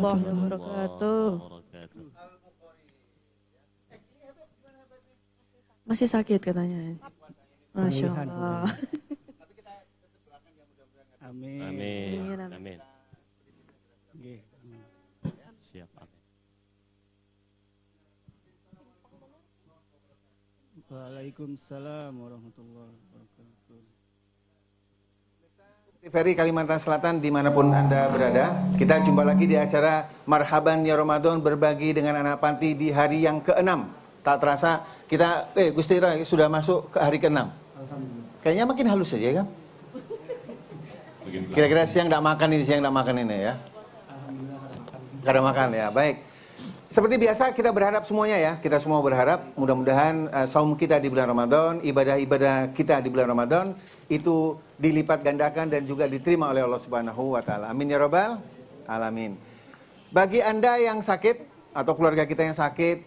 warahmatullahi wabarakatuh. Masih sakit katanya. Masya Allah. Amin. Amin. Amin. Siap. Amin. Waalaikumsalam warahmatullahi wabarakatuh. TVRI Kalimantan Selatan dimanapun Anda berada, kita jumpa lagi di acara Marhaban Ya Ramadan, berbagi dengan anak panti di hari yang ke-6. Tak terasa kita, Gusti Ira sudah masuk ke hari ke-6. Kayaknya makin halus saja kan? Kira-kira siang tidak makan ini ya. Kada makan ya, baik. Seperti biasa kita berharap semuanya ya, kita semua berharap mudah-mudahan saum kita di bulan Ramadan, ibadah-ibadah kita di bulan Ramadan itu dilipat gandakan dan juga diterima oleh Allah Subhanahu wa taala. Amin ya rabbal alamin. Bagi Anda yang sakit atau keluarga kita yang sakit,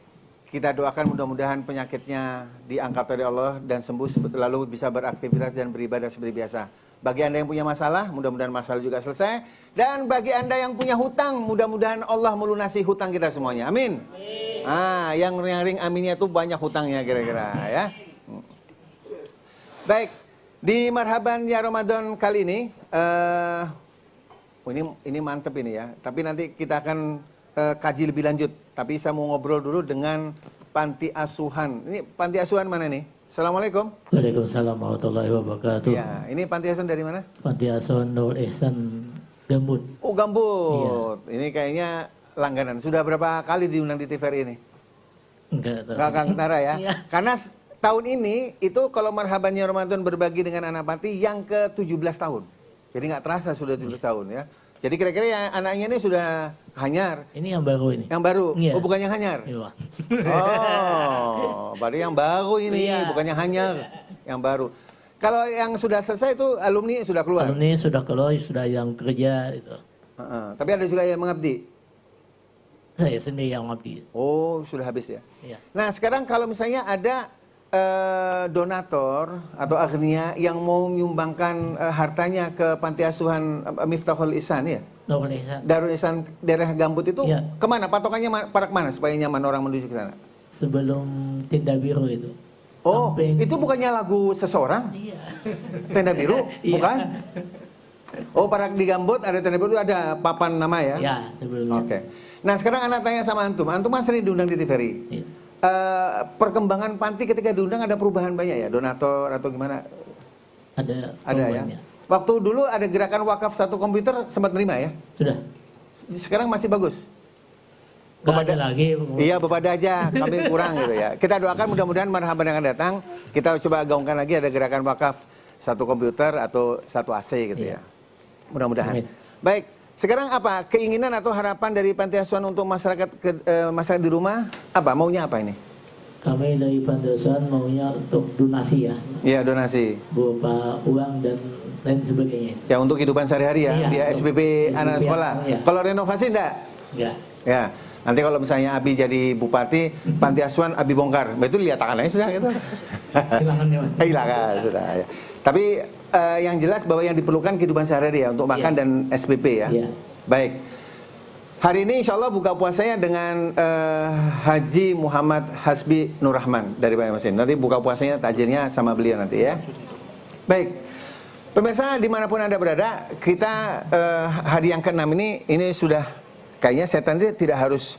kita doakan mudah-mudahan penyakitnya diangkat oleh Allah dan sembuh lalu bisa beraktivitas dan beribadah seperti biasa. Bagi Anda yang punya masalah, mudah-mudahan masalah juga selesai. Dan bagi Anda yang punya hutang, mudah-mudahan Allah melunasi hutang kita semuanya. Amin. Yang ring aminnya tuh banyak hutangnya kira-kira ya. Baik, di Marhaban Ya Ramadan kali ini, ini mantep ini ya. Tapi nanti kita akan kaji lebih lanjut. Tapi saya mau ngobrol dulu dengan panti asuhan. Ini panti asuhan mana nih? Assalamualaikum. Waalaikumsalam warahmatullahi wabarakatuh. Ya, ini panti asuhan dari mana? Panti asuhan Nurul Ihsan Gambut. Oh, Gambut. Iya. Ini kayaknya langganan. Sudah berapa kali diundang di TVRI ini? Enggak ketara ya. Iya. Karena tahun ini itu kalau Marhaban Ya Ramadan berbagi dengan anak panti yang ke-17 tahun. Jadi nggak terasa sudah 17 tahun ya. Jadi kira-kira ya anaknya ini sudah hanyar. Ini yang baru ini. Yang baru? Iya. Oh, bukan yang hanyar? Iya. Oh, berarti yang baru ini, iya. Bukannya hanyar. Yang baru. Kalau yang sudah selesai itu alumni sudah keluar? Alumni sudah keluar, sudah yang kerja itu. Tapi ada juga yang mengabdi? Saya sendiri yang mengabdi. Oh, sudah habis ya? Iya. Nah, sekarang kalau misalnya ada donator atau agnia yang mau menyumbangkan hartanya ke panti asuhan Miftahul Ihsan ya? Nurul Ihsan. Darul Ihsan daerah Gambut itu iya. Kemana? Patokannya para kemana supaya nyaman orang menuju ke sana? Sebelum Tenda Biru itu. Oh, samping... itu bukannya lagu seseorang? Iya. Tenda Biru? Bukan? Oh, para di Gambut ada Tenda Biru, ada papan nama ya? Ya, sebelumnya. Oke. Nah, sekarang anak tanya sama Antum. Antum kan sering diundang di TVRI. Iya. Perkembangan panti ketika diundang ada perubahan banyak ya? Donator atau gimana? Ada ya? Waktu dulu ada gerakan wakaf satu komputer sempat nerima ya? Sudah. Sekarang masih bagus? Gak ada lagi. Iya, bepada aja, kami kurang gitu ya. Kita doakan mudah-mudahan Marhaban yang akan datang, kita coba gaungkan lagi ada gerakan wakaf satu komputer atau satu AC gitu ya. Mudah-mudahan. Baik, sekarang apa keinginan atau harapan dari panti asuhan untuk masyarakat masyarakat di rumah? Apa maunya apa ini? Kami dari panti asuhan maunya untuk donasi ya. Iya, donasi. Berupa uang dan lain sebagainya. Ya, untuk kehidupan sehari-hari ya, iya, dia SPP anak sekolah. Iya. Kalau renovasi enggak? Enggak. Ya. Nanti kalau misalnya Abi jadi bupati, panti asuhan Abi bongkar. Itu lihat tangannya sudah gitu. Hilangan sudah ya. Tapi yang jelas bahwa yang diperlukan kehidupan sehari-hari ya untuk makan dan SPP ya. Baik. Hari ini insya Allah buka puasanya dengan Haji Muhammad Hasbi Nur Rahman dari Banjarmasin. Nanti buka puasanya takjilnya sama beliau nanti ya. Baik. Pemirsa dimanapun Anda berada, kita hari yang ke-6 ini sudah kayaknya setan itu tidak harus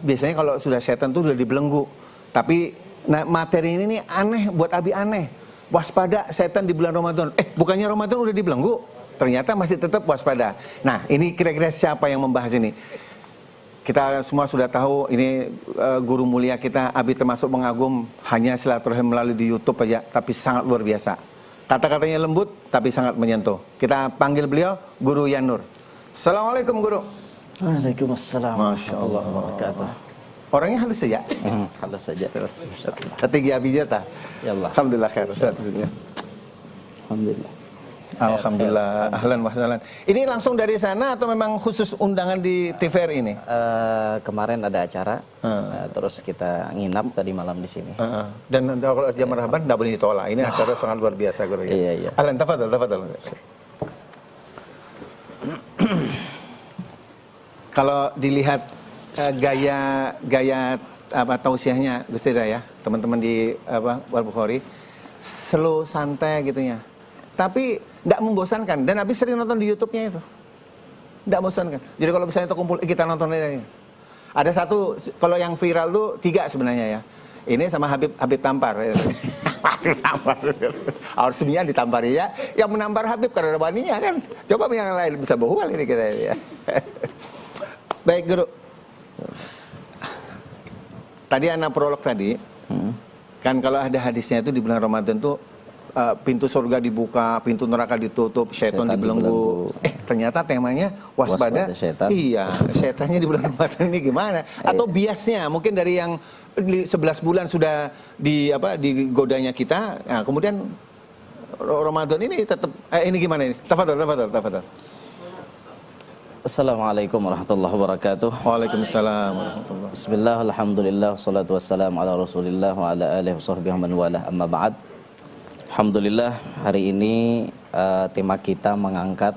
biasanya kalau sudah setan itu sudah dibelenggu. Tapi materi ini aneh buat Abi aneh. Waspada setan di bulan Ramadan. Bukannya Ramadan udah dibelenggu? Ternyata masih tetap waspada. Nah, ini kira-kira siapa yang membahas ini? Kita semua sudah tahu ini guru mulia kita, Abi termasuk mengagum hanya silaturahim melalui di YouTube aja, tapi sangat luar biasa. Kata-katanya lembut, tapi sangat menyentuh. Kita panggil beliau Guru Yan Nur. Assalamualaikum Guru. Waalaikumsalam. Masya Allah. Orangnya halus saja. Halus saja terus. Tinggi Abi jatah. Ya Allah. Alhamdulillah khair. Alhamdulillah. Alhamdulillah, ahlan wa sahlan. Ini langsung dari sana atau memang khusus undangan di TVRI ini? Kemarin ada acara, terus kita nginap tadi malam di sini. Dan kalau dia Marhaban tidak boleh ditolak. Ini acara sangat luar biasa, Guru. Iya, iya. Ahlan, tafadhal. Kalau dilihat gaya apa tausiahnya Gus Tira ya, teman-teman di apa Al-Bukhari, slow santai gitunya. Tapi tidak membosankan dan habis sering nonton di YouTube-nya itu. Tidak membosankan. Jadi kalau misalnya kita kumpul kita nonton ini. Ada satu kalau yang viral tuh 3 sebenarnya ya. Ini sama Habib Tampar. Habib Tampar. Harus sebenarnya ditampari ya. Yang menampar Habib karena ada waninya kan. Coba yang lain bisa bohwal ini kita ya. Baik Guru. Tadi anak prolog tadi, kan kalau ada hadisnya itu di bulan Ramadan tuh pintu surga dibuka, pintu neraka ditutup, setan dibelenggu. Ternyata temanya waspada setan. Iya, setannya di bulan Ramadan ini gimana? Atau biasnya mungkin dari yang 11 bulan sudah digodanya kita, nah, kemudian Ramadan ini tetap ini gimana ini? Tafadhol. Assalamualaikum warahmatullahi wabarakatuh. Waalaikumsalam warahmatullahi. Bismillah, alhamdulillah, salatu wassalamu ala rasulillah wa ala alihi wa sahbihi man walah, amma ba'd. Alhamdulillah, hari ini tema kita mengangkat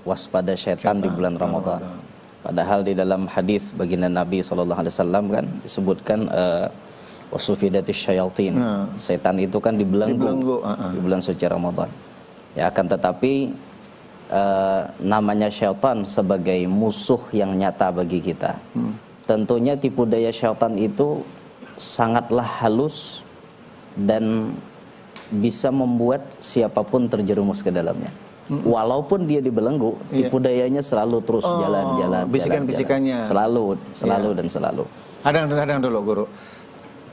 waspada syaitan di bulan Ramadan. Padahal di dalam hadis baginda Nabi SAW kan disebutkan wasufidatis syayatin. Setan itu kan dibelenggu di bulan suci Ramadan. Ya, akan tetapi namanya syaitan sebagai musuh yang nyata bagi kita. Tentunya tipu daya syaitan itu sangatlah halus dan bisa membuat siapapun terjerumus ke dalamnya. Walaupun dia dibelenggu, tipu dayanya selalu terus jalan. Bisikan-bisikannya selalu dan selalu. Kadang dulu Guru.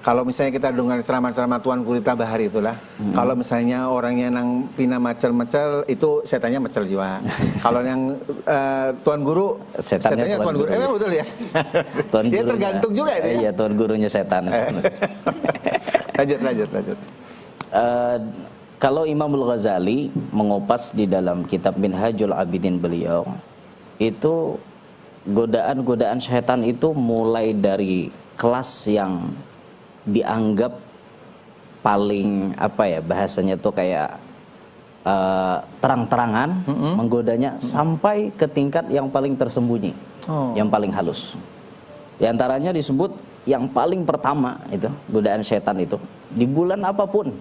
Kalau misalnya kita dengar ceramah-ceramah Tuan Gurita Bahari itulah, kalau misalnya orangnya nang pina macel-macel, itu setannya macel juga. Kalau yang Tuan Guru, setannya Tuan Guru. Emang betul ya? Dia tergantung juga itu ya? Iya, Tuan Gurunya setan. Lanjut. Kalau Imam Al-Ghazali mengupas di dalam kitab Minhajul Abidin beliau, itu godaan-godaan syaitan itu mulai dari kelas yang dianggap paling bahasanya tuh kayak terang-terangan menggodanya sampai ke tingkat yang paling tersembunyi, yang paling halus. Di antaranya disebut yang paling pertama itu godaan syaitan itu di bulan apapun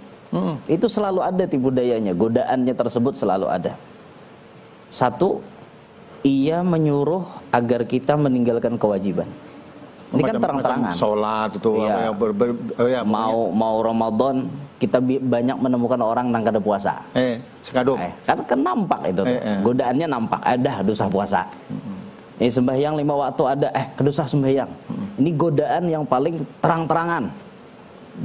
itu selalu ada tipu dayanya, godaannya tersebut selalu ada. Satu, ia menyuruh agar kita meninggalkan kewajiban. Ini kan terang-terangan. Sholat itu ya, mau Ramadan kita banyak menemukan orang nang kada puasa. Sekadung. Kan nampak itu. Godaannya nampak, ada dosa puasa. Ini sembahyang 5 waktu ada, kedusah sembahyang. Ini godaan yang paling terang-terangan.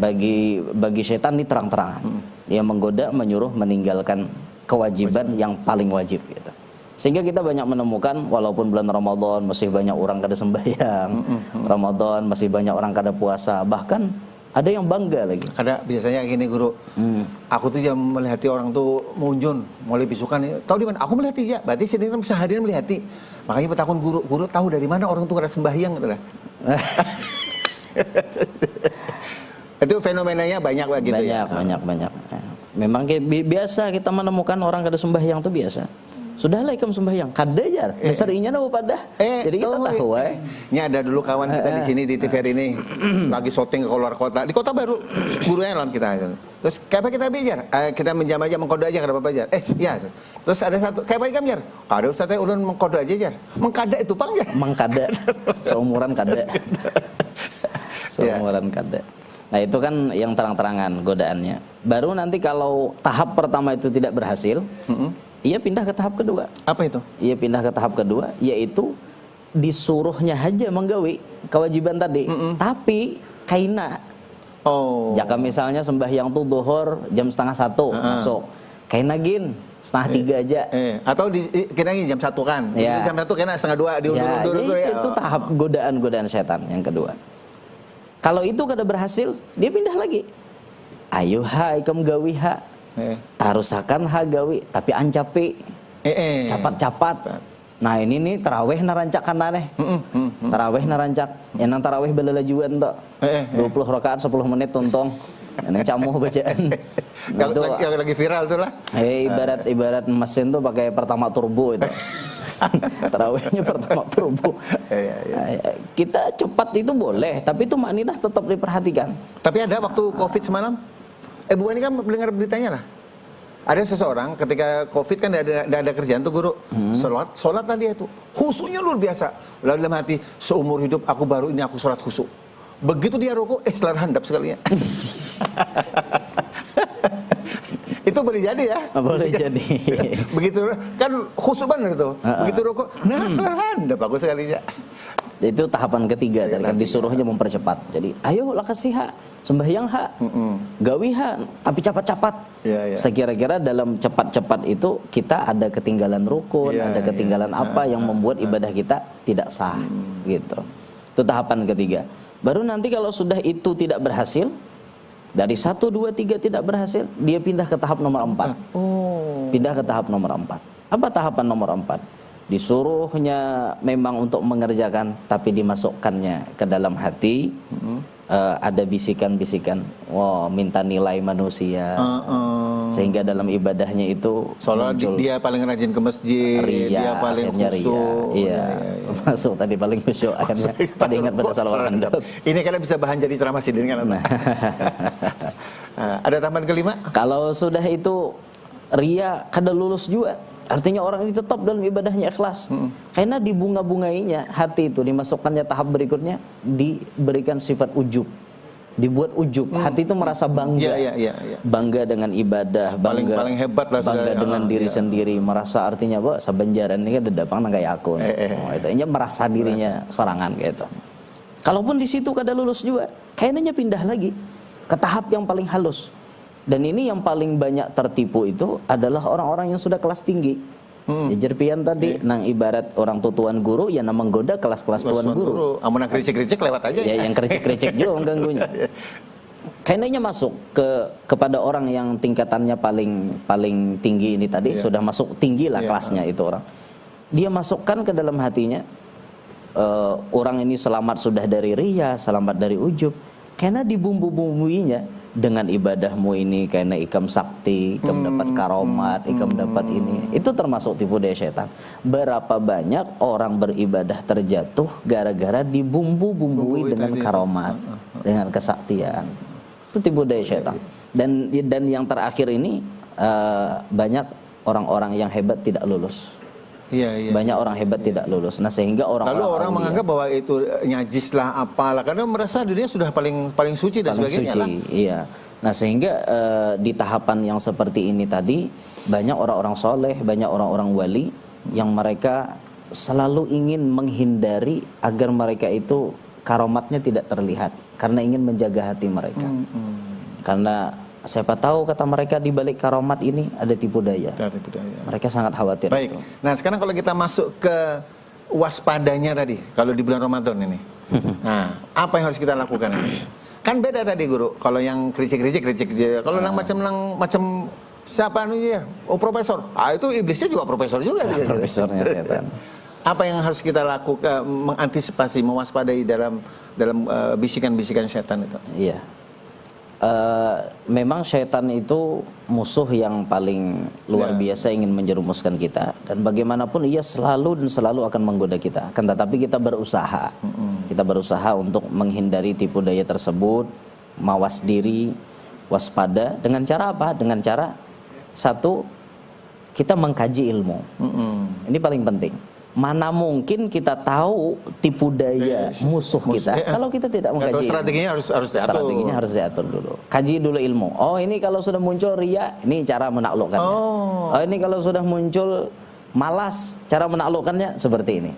Bagi setan ini terang-terangan. Dia menggoda, menyuruh meninggalkan kewajiban yang paling wajib gitu. Sehingga kita banyak menemukan walaupun bulan Ramadan masih banyak orang kada sembahyang, Ramadan masih banyak orang kada puasa, bahkan ada yang bangga lagi. Ada biasanya gini Guru, aku tuh yang melihati orang tuh munjun, mulai bisukan, tahu di mana? Aku melihati ya, berarti sini kan seharian melihati. Makanya petakun Guru tahu dari mana orang tuh kada sembahyang gitu lah. Itu fenomenanya banyak begitu ya. Banyak. Memang biasa kita menemukan orang kada sembahyang tuh biasa. Sudahlah ikam sembahyang, kada jar. Serinya nama pada. Jadi kita tahu Ini ada dulu kawan kita di sini di TVRI ini lagi syuting ke luar kota. Di kota baru gurunya lawan kita. Terus kayak apa kita belajar? Kita menjam aja mengkode aja kada apa-apa jar. Iya. Terus ada satu kayak apa ikam jar? Kada ustaz ulun mengkode aja jar. Mengkada itu pang jar. Mengkada. Seumuran kada. Seumuran kada. Nah itu kan yang terang-terangan godaannya. Baru nanti kalau tahap pertama itu tidak berhasil, ia pindah ke tahap kedua. Apa itu? Ia pindah ke tahap kedua, yaitu disuruhnya aja menggawi kewajiban tadi, tapi kaina. Jika misalnya sembahyang tuh duhur jam 12:30 masuk, kaina gin 2:30 aja. Atau kena jam 1 kan? Jam 1 kena 1:30 diundur-undur ya. Itu tahap godaan setan yang kedua. Kalau itu kada berhasil, dia pindah lagi. Ayo hai kam gawi ha. Tarusakan ha gawi, tapi ancapi. Capat-capat. Nah ini nih taraweh narancakan aneh. Taraweh narancak. Yang taraweh belalajuan tok. 20 rakaat 10 menit tuntong. Yang camuh bacaan. Yang lagi viral tuh lah. Ibarat mesin tuh pakai pertama turbo itu. Tarawihnya pertama subuh. Kita cepat itu boleh, tapi itu makninah tetap diperhatikan. Tapi ada waktu COVID semalam, Bu ini kan mendengar beritanya lah. Ada seseorang ketika COVID kan tidak ada kerjaan tuh guru, sholat tadi itu khusyuknya luar biasa. Lalu dalam hati, seumur hidup aku baru ini aku sholat khusyuk. Begitu dia rukuk, setelah handap sekalinya. Itu boleh jadi ya? Boleh jadi. Begitu kan khusyuk benar tuh. Begitu rukuk, setelah handap aku sekalinya. Itu tahapan ketiga tadi kan disuruhnya mempercepat. Jadi ayo lah kasih hak, sembahyang hak, gawi hak, tapi cepat-cepat. Saya kira-kira dalam cepat-cepat itu kita ada ketinggalan rukun, ada ketinggalan apa yang membuat ibadah kita tidak sah, gitu. Itu tahapan ketiga. Baru nanti kalau sudah itu tidak berhasil, dari 1, 2, 3 tidak berhasil, dia pindah ke tahap nomor 4. Pindah ke tahap nomor 4. Apa tahapan nomor 4? Disuruhnya memang untuk mengerjakan, tapi dimasukkannya ke dalam hati. Ada bisikan-bisikan, wah minta nilai manusia, sehingga dalam ibadahnya itu soalnya dia paling rajin ke masjid, ria, dia paling khusyuk. Iya, termasuk tadi paling khusyuk akhirnya pada ingat pada salawat handap. Ini karena bisa bahan jadi ceramah sidin kan. Ada tambahan kelima? Kalau sudah itu ria kada lulus juga, artinya orang ini tetap dalam ibadahnya ikhlas. Karena dibunga-bungainya hati itu, dimasukkannya tahap berikutnya, diberikan sifat ujub, dibuat ujub. Hati itu merasa bangga, bangga dengan ibadah, bangga, paling hebat lah, bangga dengan diri sendiri, merasa artinya bahwa sabanjaran ini kan dedapang kayak aku. Itu merasa dirinya sorangan gitu. Kalaupun di situ kada lulus juga, kayaknya pindah lagi ke tahap yang paling halus. Dan ini yang paling banyak tertipu itu adalah orang-orang yang sudah kelas tinggi. Jajar pian tadi, nang ibarat orang tutuan guru, ya namang goda kelas-kelas tuan guru. Amun kericik-kericik lewat aja. Ya, yang kericik-kericik juga mengganggunya. Kayaknya masuk kepada orang yang tingkatannya paling tinggi ini tadi, sudah masuk tinggi lah kelasnya itu orang. Dia masukkan ke dalam hatinya, orang ini selamat sudah dari riya, selamat dari ujub. Karena dibumbu-bumbuinya dengan ibadahmu ini, karena ikam sakti, ikam dapat karomat, ikam dapat ini. Itu termasuk tipu daya setan. Berapa banyak orang beribadah terjatuh gara-gara dibumbu-bumbui dengan karomat, dengan kesaktian. Itu tipu daya setan. Dan yang terakhir ini banyak orang-orang yang hebat tidak lulus. Banyak orang hebat tidak lulus. Nah, sehingga orang menganggap bahwa itu nyajis lah, apalah, karena merasa dirinya sudah paling suci dan sebagainya lah. Iya. Nah, sehingga di tahapan yang seperti ini tadi, banyak orang-orang soleh, banyak orang-orang wali yang mereka selalu ingin menghindari agar mereka itu karomatnya tidak terlihat, karena ingin menjaga hati mereka. Karena siapa tahu kata mereka di balik karomat ini ada tipu daya. Mereka sangat khawatir. Baik. Itu. Nah, sekarang kalau kita masuk ke waspadanya tadi, kalau di bulan Ramadan ini. Nah, apa yang harus kita lakukan ini? Kan beda tadi guru. Kalau yang kericik-kericik, kalau yang macam siapa ya? Oh, profesor. Itu iblisnya juga profesor juga. Profesornya setan. Apa yang harus kita lakukan mengantisipasi, mewaspadai dalam bisikan-bisikan setan itu? Iya. Memang syaitan itu musuh yang paling luar biasa, ingin menjerumuskan kita, dan bagaimanapun ia selalu akan menggoda kita. Kan tetapi kita berusaha, untuk menghindari tipu daya tersebut, mawas diri, waspada. Dengan cara apa? Dengan cara satu, kita mengkaji ilmu. Ini paling penting. Mana mungkin kita tahu tipu daya musuh kita kalau kita tidak mengkaji. Strateginya harus diatur. Strateginya harus diatur dulu. Kaji dulu ilmu. Oh, ini kalau sudah muncul riya, ini cara menaklukkannya. Oh, ini kalau sudah muncul malas, cara menaklukkannya seperti ini.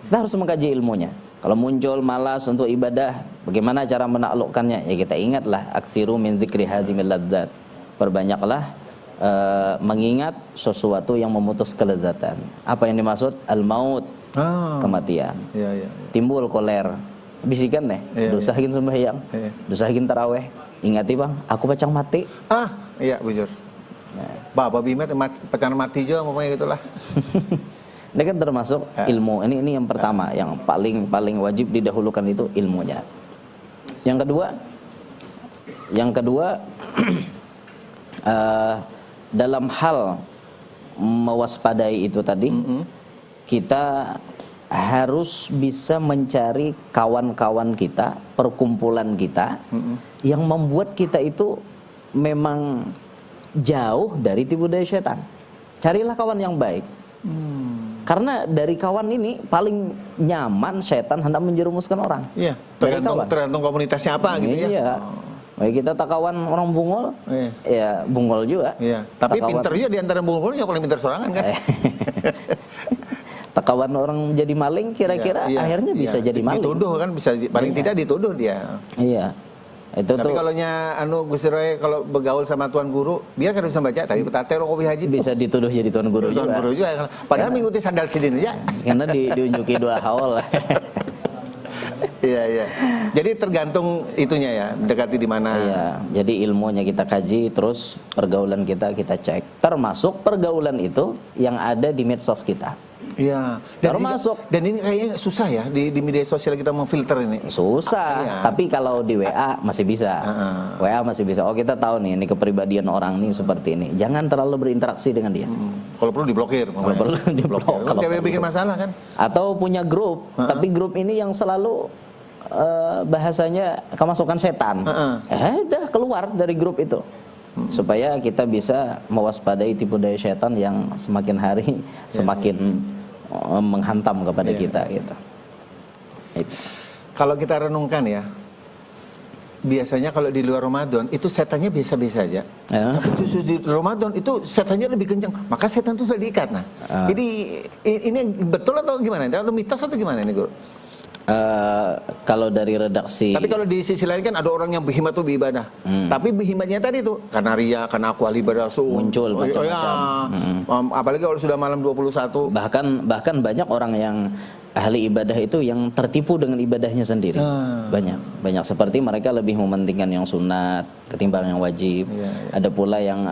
Kita harus mengkaji ilmunya. Kalau muncul malas untuk ibadah, bagaimana cara menaklukkannya? Ya kita ingatlah, aksiru min dzikri hazimil ladzat. Perbanyaklah mengingat sesuatu yang memutus kelezatan. Apa yang dimaksud? Al-maut, kematian. Timbul koler, bisikan nih, dosahin sembahyang, dosahin taraweh. Ingati bang, aku pacang mati. Iya bujur. Bapak bimet pacang mati juga, pokoknya gitulah. Ini kan termasuk ilmu. Ini yang pertama, yang paling wajib didahulukan itu ilmunya. Yang kedua, dalam hal mewaspadai itu tadi, kita harus bisa mencari kawan-kawan kita, perkumpulan kita yang membuat kita itu memang jauh dari tipu daya setan. Carilah kawan yang baik. Karena dari kawan ini paling nyaman setan hendak menjerumuskan orang. Iya, Dari kawan. tergantung komunitasnya apa gitu ya. Iya. Baik kita tak kawan orang bungol, ya bungol juga. Iya. Tapi Tak kawan- pinter juga di antara bungul yang paling pinter sorangan kan. Tak kawan orang jadi maling, kira-kira Iya, akhirnya bisa iya. jadi maling. Dituduh kan bisa paling tidak dituduh dia. Iya. Itu Tapi tuh kalau Gusti Roy kalau bergaul sama tuan guru, biar kan bisa baca tadi petate Rokowi Haji. bisa dituduh jadi tuan guru Tuan juga. guru juga. Padahal mengikuti sandal sidin aja. Karena diunjuki dua haul. Iya, iya. Jadi tergantung itunya ya, dekati di mana. Iya, jadi ilmunya kita kaji, terus pergaulan kita cek. Termasuk pergaulan itu yang ada di medsos kita. Iya. Termasuk. Dan ini kayaknya susah ya di media sosial kita memfilter ini. Susah, Iya. tapi kalau di WA masih bisa. WA masih bisa. Oh, kita tahu nih, ini kepribadian orang nih seperti ini. Jangan terlalu berinteraksi dengan dia. Kalau perlu diblokir. Kalau perlu diblokir. Kalau dia bikin masalah kan. Atau punya grup, tapi grup ini yang selalu bahasanya kemasukan setan. Udah keluar dari grup itu. Supaya kita bisa mewaspadai tipu daya setan yang semakin hari semakin menghantam kepada kita gitu. Itu. Kalau kita renungkan ya, biasanya kalau di luar Ramadan itu setannya biasa-biasa aja. Ya. Tapi justru di Ramadan itu setannya lebih kencang. Maka setan itu sudah diikat. Nah, jadi ini betul atau gimana? Atau mitos atau gimana ini, Guru? Kalau dari redaksi. Tapi kalau di sisi lain kan ada orang yang berhimmat tuh beribadah. Tapi berhimmatnya tadi tuh karena ria, karena aku ahli ibadah Muncul macam-macam. Apalagi kalau sudah malam 21. Bahkan banyak orang yang ahli ibadah itu yang tertipu dengan ibadahnya sendiri. Banyak seperti mereka lebih mementingkan yang sunat ketimbang yang wajib. Ada pula yang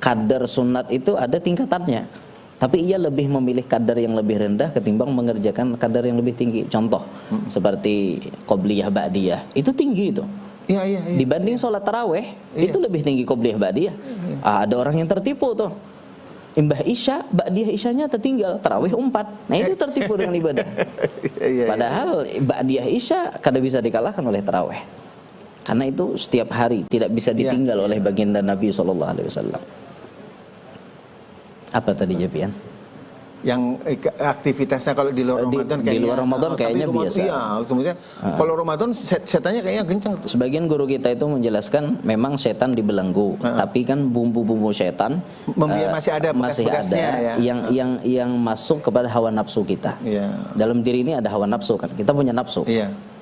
kadar sunat itu ada tingkatannya. Tapi ia lebih memilih kadar yang lebih rendah ketimbang mengerjakan kadar yang lebih tinggi. Contoh seperti qobliyah ba'diyah itu tinggi itu. Iya. Dibanding sholat taraweh itu lebih tinggi qobliyah ba'diyah. Ada orang yang tertipu tuh. Imbah isya, ba'diyah isyanya tertinggal, tarawih 4. Nah itu tertipu dengan ibadah. Padahal ba'diyah isya kada bisa dikalahkan oleh tarawih. Karena itu setiap hari tidak bisa ditinggal oleh baginda Nabi SAW. Apa tadi Japian? Yang aktivitasnya kalau di luar Ramadan kayaknya di luar Ramadan kayaknya biasa. Iya, kemudian kalau Ramadan setannya kayaknya kencang tuh. Sebagian guru kita itu menjelaskan memang setan dibelenggu, tapi kan bumbu-bumbu setan masih ada bekas-bekasnya ya. yang masuk kepada hawa nafsu kita. Dalam diri ini ada hawa nafsu kan. Kita punya nafsu.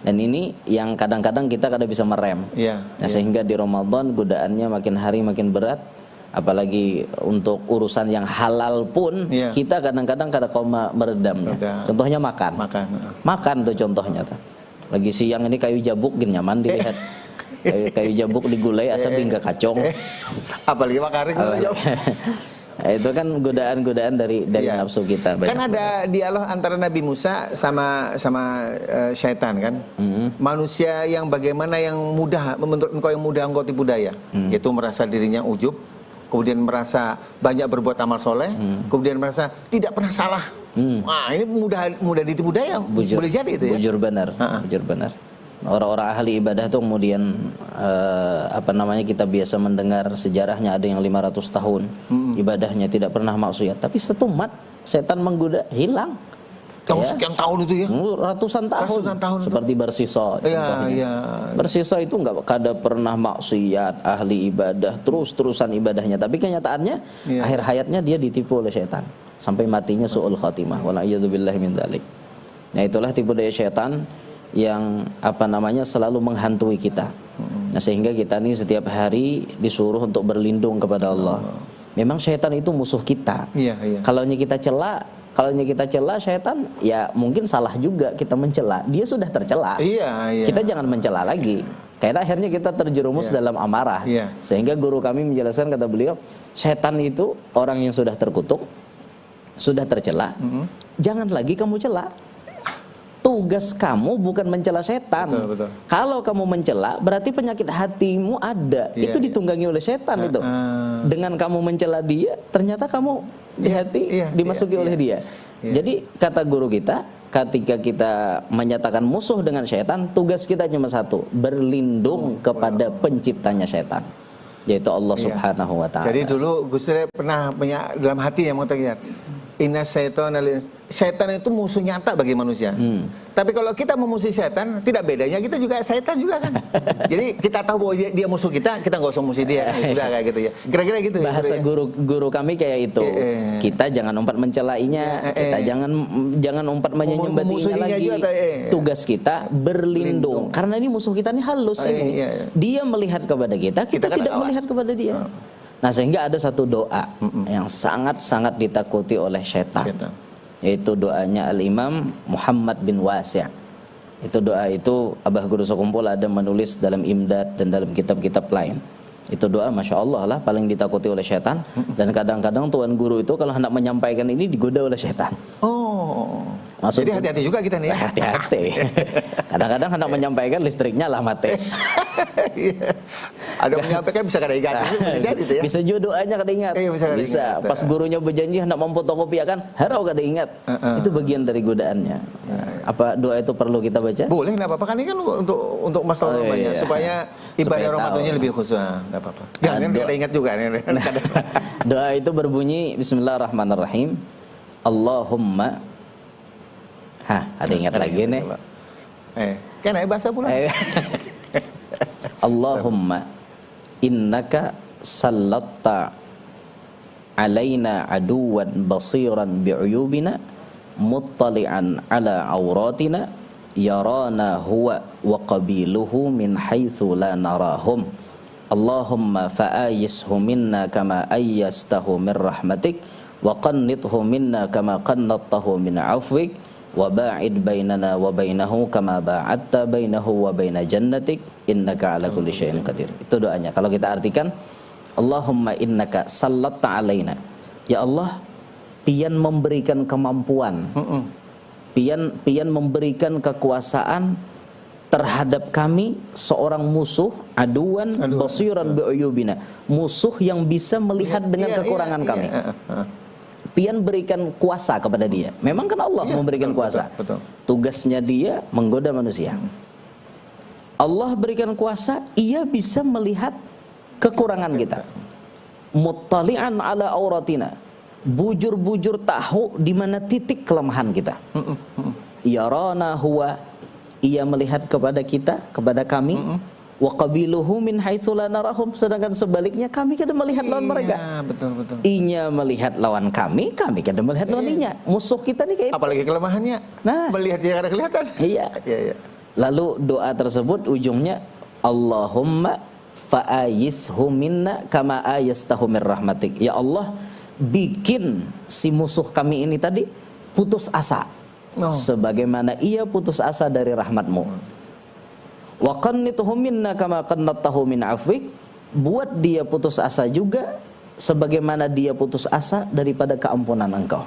Dan ini yang kadang-kadang kita kada bisa merem. Sehingga di Ramadan godaannya makin hari makin berat. Apalagi untuk urusan yang halal pun kita kadang-kadang kada kau meredamnya. Contohnya makan tuh contohnya tuh. Lagi siang ini kayu jabuk gini nyaman dilihat. kayu jabuk digulai asal hingga kacong. Apalagi makaring. Itu kan godaan-godaan dari nafsu kita. Kan ada dialog antara Nabi Musa sama syaitan kan. Manusia yang bagaimana yang mudah menurut engkau yang mudah engkau tipu daya, yaitu merasa dirinya ujub, kemudian merasa banyak berbuat amal soleh, kemudian merasa tidak pernah salah. Wah, ini mudah ditipu daya. Boleh jadi itu ya. Bujur benar. Orang-orang ahli ibadah tuh kemudian kita biasa mendengar sejarahnya ada yang 500 tahun ibadahnya tidak pernah maksiat, tapi setumat setan menggoda hilang. Sekian tahun itu ya? Ratusan tahun. Seperti Bersisa. Bersisa itu nggak kada pernah maksiat, ahli ibadah, terus-terusan ibadahnya. Tapi kenyataannya akhir hayatnya dia ditipu oleh setan sampai matinya su'ul khatimah. Wala'iyadzubillahi min dzalik. Nah itulah tipu daya setan yang selalu menghantui kita. Nah sehingga kita ini setiap hari disuruh untuk berlindung kepada Allah. Memang setan itu musuh kita. Kalaunya kita cela setan, ya mungkin salah juga kita mencela. Dia sudah tercela. Kita jangan mencela lagi. Karena akhirnya kita terjerumus dalam amarah. Sehingga guru kami menjelaskan, kata beliau, setan itu orang yang sudah terkutuk, sudah tercela. Jangan lagi kamu cela. Tugas kamu bukan mencela setan. Kalau kamu mencela, berarti penyakit hatimu ada. Itu ditunggangi oleh setan itu. Dengan kamu mencela dia, ternyata kamu di hati dimasuki oleh dia. Jadi kata guru kita, ketika kita menyatakan musuh dengan syaitan, tugas kita cuma satu, berlindung kepada penciptanya syaitan, yaitu Allah Subhanahu wa taala. Jadi dulu Gus Dur pernah punya dalam hati yang mengatakan, inna syaitan itu musuh nyata bagi manusia. Tapi kalau kita memusuhi setan, tidak bedanya kita juga setan juga kan. Jadi kita tahu bahwa dia musuh kita nggak usah musuhi dia. Sudah kayak gitu ya. Kira-kira gitu. Bahasa ya, guru kami kayak itu. Kita jangan umpat mencelainya, kita jangan umpat menyembatinya lagi. Tugas kita berlindung. Karena ini musuh kita ini halus ini. Dia melihat kepada kita kan tidak melihat kepada dia. Nah, sehingga ada satu doa yang sangat-sangat ditakuti oleh syaitan. Yaitu doanya Al-Imam Muhammad bin Wasi'. Itu doa itu Abah Guru Sekumpul ada menulis dalam Imdad dan dalam kitab-kitab lain. Itu doa Masya Allah lah paling ditakuti oleh syaitan. Dan kadang-kadang Tuan Guru itu kalau hendak menyampaikan ini digoda oleh syaitan. Jadi hati-hati juga kita nih. Hati-hati. Kadang-kadang hendak menyampaikan listriknya lah mati. Ada menyampaikan bisa kada ingat. Bisa juga doanya kada ingat. Bisa. Pas gurunya berjanji hendak memfotokopiakan, harau kada ingat. Itu bagian dari godaannya. Apa doa itu perlu kita baca? Boleh, enggak apa-apa kan ini kan untuk masalah rumahnya supaya ibadah Ramadannya lebih khusyuk. Enggak apa-apa. Jangan kada ingat juga nih. Doa itu berbunyi Bismillahirrahmanirrahim. Allahumma ada ingat lagi nih. Kan bahasa pula. Allahumma innaka sallatta alaina aduwan basiran bi'uyubina muttali'an ala auratina yarana huwa wa qabiluhu min haitsu la narahum. Allahumma fa'ayishu minna kama ayyastahu min rahmatik wa qannithu minna kama qannattahu min afwik wa ba'id bainana wa bainahu kama ba'adta bainahu wa baina jannatik innaka ala kulli syai'in qadir. Itu doanya. Kalau kita artikan Allahumma innaka sallatta alaina. Ya Allah, pian memberikan kemampuan. Pian memberikan kekuasaan terhadap kami seorang musuh aduan basiran bi'uyubina. Musuh yang bisa melihat dengan kekurangan kami. Pian berikan kuasa kepada dia. Memang kan Allah memberikan kuasa. Tugasnya dia menggoda manusia. Allah berikan kuasa, ia bisa melihat kekurangan kita. Muttali'an ala auratina. Bujur-bujur tahu di mana titik kelemahan kita. Yarana huwa, ia melihat kepada kita, kepada kami. Wa qabiluhu min haitsu la narahum, sedangkan sebaliknya kami kada melihat lawan mereka. Betul. Inya melihat lawan kami kada melihat lawan inya. Musuh kita nih kayak apalagi kelemahannya. Nah, melihat dia kada kelihatan. Iya. Lalu doa tersebut ujungnya Allahumma fa'ayishu minna kama ayastahu min rahmatik. Ya Allah, bikin si musuh kami ini tadi putus asa. Sebagaimana ia putus asa dari rahmatmu. Wa qannithu minna kama qannattahu min afwik, buat dia putus asa juga sebagaimana dia putus asa daripada keampunan engkau,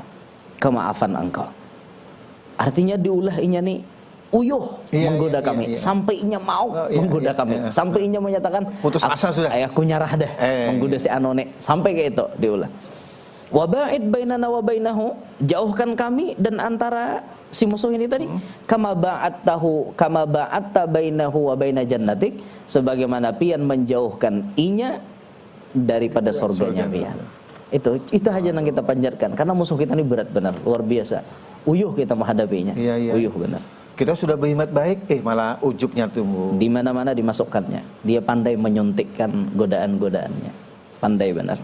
kemaafan engkau. Artinya diulah inya nih uyuh menggoda kami sampai inya mau menggoda kami, sampai inya menyatakan putus asa sudah, aku nyarah dah menggoda si anone, sampai kayak itu diulah. Wa ba'id bainana wa bainahu, jauhkan kami dan antara si musuh ini tadi, kama ba'atta bainahu wa baina jannatik, sebagaimana pian menjauhkan inya daripada surganya pian. Itu aja yang kita panjatkan, karena musuh kita ini berat benar, luar biasa. Uyuh kita menghadapinya. Uyuh benar. Kita sudah berhikmat baik, malah ujubnya tumbuh. Di mana-mana dimasukkannya. Dia pandai menyuntikkan godaan-godaannya. Pandai benar.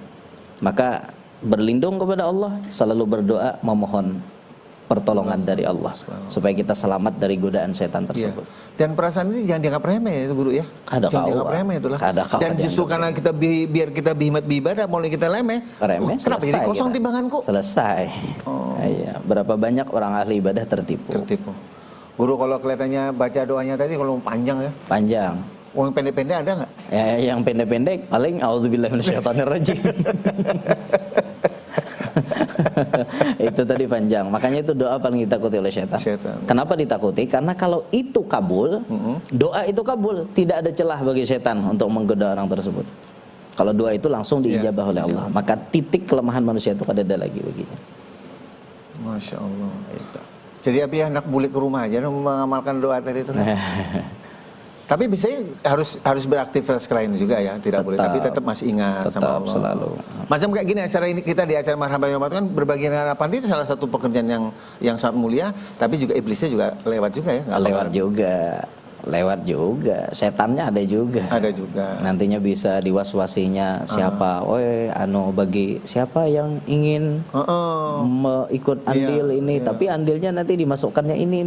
Maka berlindung kepada Allah, selalu berdoa memohon pertolongan dari Allah supaya kita selamat dari godaan setan tersebut. Dan perasaan ini jangan dianggap remeh itu guru ya. Jangan dianggap remeh itulah. Dan justru karena kita biar kita berhikmat beribadah, mulai kita remeh kenapa jadi kosong timbanganku? Selesai. Iya, berapa banyak orang ahli ibadah tertipu. Guru kalau kelihatannya baca doanya tadi kalau panjang ya. Panjang. Yang pendek-pendek ada nggak? Yang pendek-pendek paling auzubillahi minasyaitonirrajim. Itu tadi panjang. Makanya itu doa paling ditakuti oleh syaitan. Kenapa ditakuti? Karena kalau itu kabul, doa itu kabul, tidak ada celah bagi syaitan untuk menggoda orang tersebut. Kalau doa itu langsung diijabah oleh Allah. Maka titik kelemahan manusia itu ada lagi baginya. Masya Allah. Itu. Jadi Abi hendak balik ke rumah aja mengamalkan doa tadi itu. Tapi biasanya harus beraktivitas lain juga ya, tidak boleh. Tapi tetap masih ingat sama Allah. Selalu. Macam kayak gini acara ini kita di acara Marhaban Yomat kan berbagi dengan panti itu salah satu pekerjaan yang sangat mulia. Tapi juga iblisnya juga lewat juga ya. Lewat juga, setannya ada juga. Ada juga. Nantinya bisa diwaswasinya siapa, bagi siapa yang ingin ikut andil ini, tapi andilnya nanti dimasukkannya ini.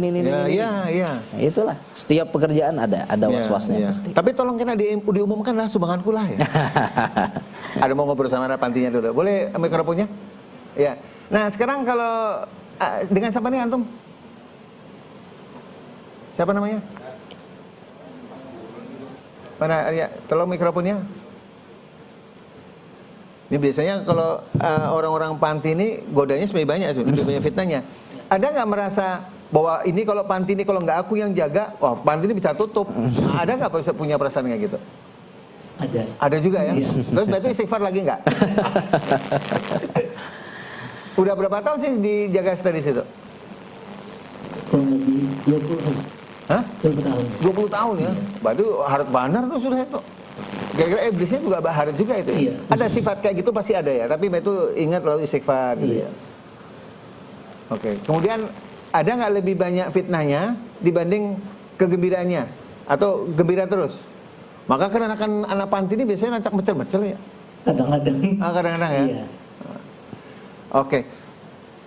Iya. Itulah. Setiap pekerjaan ada waswasnya pasti. Tapi tolong kena diumumkan lah sumbanganku lah ya. Ada mau ngobrol sama pantinya dulu. Boleh mikrofonnya? Ya. Nah sekarang kalau dengan siapa nih antum? Siapa namanya? Mana ya, tolong mikrofonnya. Ini biasanya kalau orang-orang panti ini godanya sebenarnya banyak, lebih banyak fitnahnya. Ada nggak merasa bahwa ini kalau panti ini kalau nggak aku yang jaga, wah panti ini bisa tutup. Ada nggak punya perasaan kayak gitu? Ada. Ada juga ya. Terus berarti istighfar lagi nggak? Udah berapa tahun sih dijaga di situ? Kurang lebih 20 tahun. Hah? 20 tahun. 20 tahun ya? Berarti harus benar tuh sudah itu. Kira-kira iblisnya juga harus juga itu. Iya. Ada sifat kayak gitu pasti ada ya. Tapi itu ingat lalu istighfar gitu ya. Oke. Kemudian ada nggak lebih banyak fitnahnya dibanding kegembiraannya? Atau gembira terus? Maka kan anak panti ini biasanya nancak mecel-mecel ya? Kadang-kadang. Kadang-kadang ya? Iya. Oke.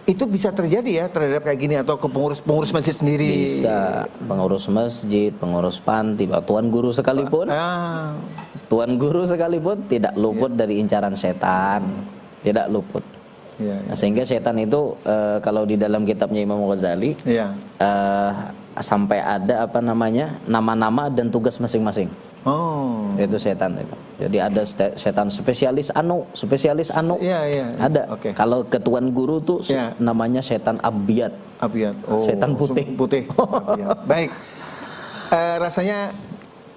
Itu bisa terjadi ya terhadap kayak gini atau ke pengurus masjid sendiri? Bisa, pengurus masjid, pengurus panti, tuan guru sekalipun. Tuan guru sekalipun tidak luput dari incaran setan. Tidak luput. Nah, sehingga setan itu kalau di dalam kitabnya Imam Ghazali sampai ada nama-nama dan tugas masing-masing. Itu setan itu. Jadi ada setan spesialis anu. Ada. Kalau ketuan guru tuh namanya setan abiyat. Setan putih. Baik. Rasanya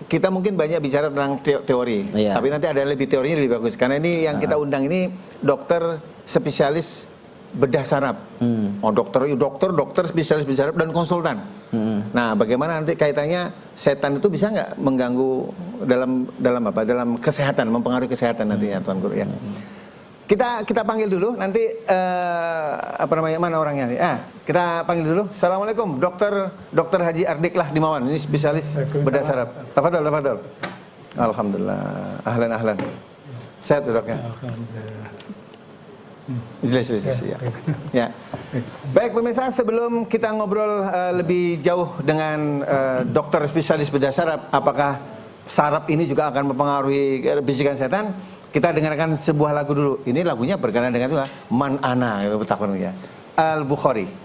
kita mungkin banyak bicara tentang teori, tapi nanti ada lebih teorinya lebih bagus. Karena ini yang kita undang ini dokter spesialis bedah saraf. Dokter spesialis bedah saraf dan konsultan. Nah, bagaimana nanti kaitannya setan itu bisa nggak mengganggu dalam kesehatan, mempengaruhi kesehatan nantinya, Tuan Guru ya. Kita panggil dulu nanti mana orangnya nih? Kita panggil dulu. Assalamualaikum, Dokter Haji Ardiklah Dimawan. Ini spesialis bedah saraf. Tafadhol. Alhamdulillah. Ahlan. Sehat dok ya? Jelas ya. Baik pemirsa, sebelum kita ngobrol lebih jauh dengan dokter spesialis bedah saraf, apakah saraf ini juga akan mempengaruhi bisikan setan? Kita dengarkan sebuah lagu dulu. Ini lagunya berkenaan dengan itu, Man Ana, ya, Al-Bukhari. Man ana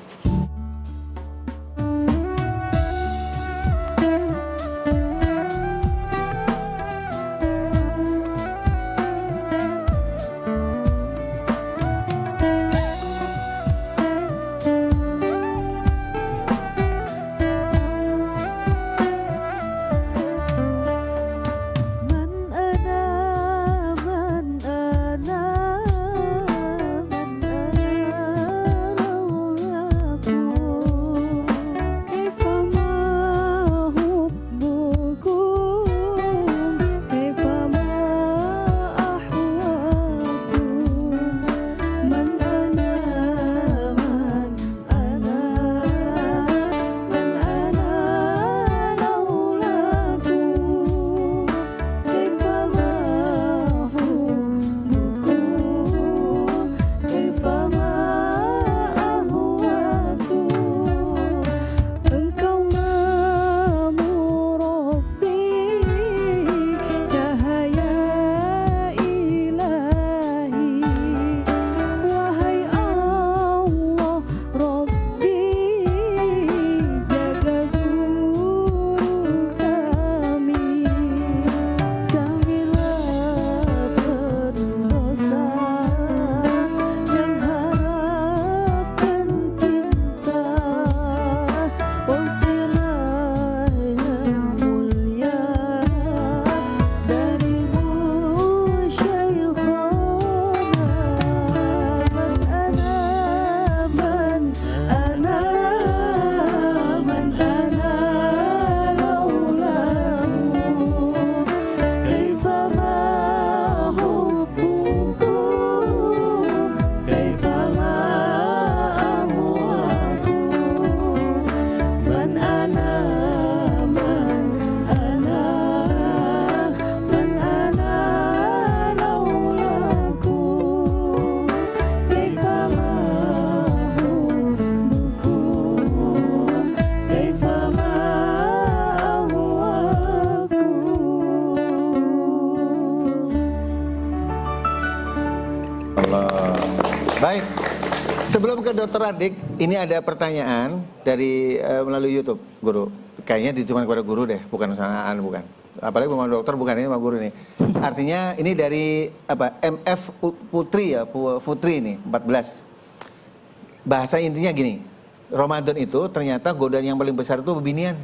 ke Dokter Adik, ini ada pertanyaan dari melalui YouTube, Guru. Kayaknya cuma kepada Guru deh, bukan usahaan, bukan. Apalagi sama dokter, bukan, ini sama Guru nih. Artinya ini dari apa? MF Putri ya, Putri ini 14. Bahasa intinya gini, Ramadan itu ternyata godaan yang paling besar itu bebinian.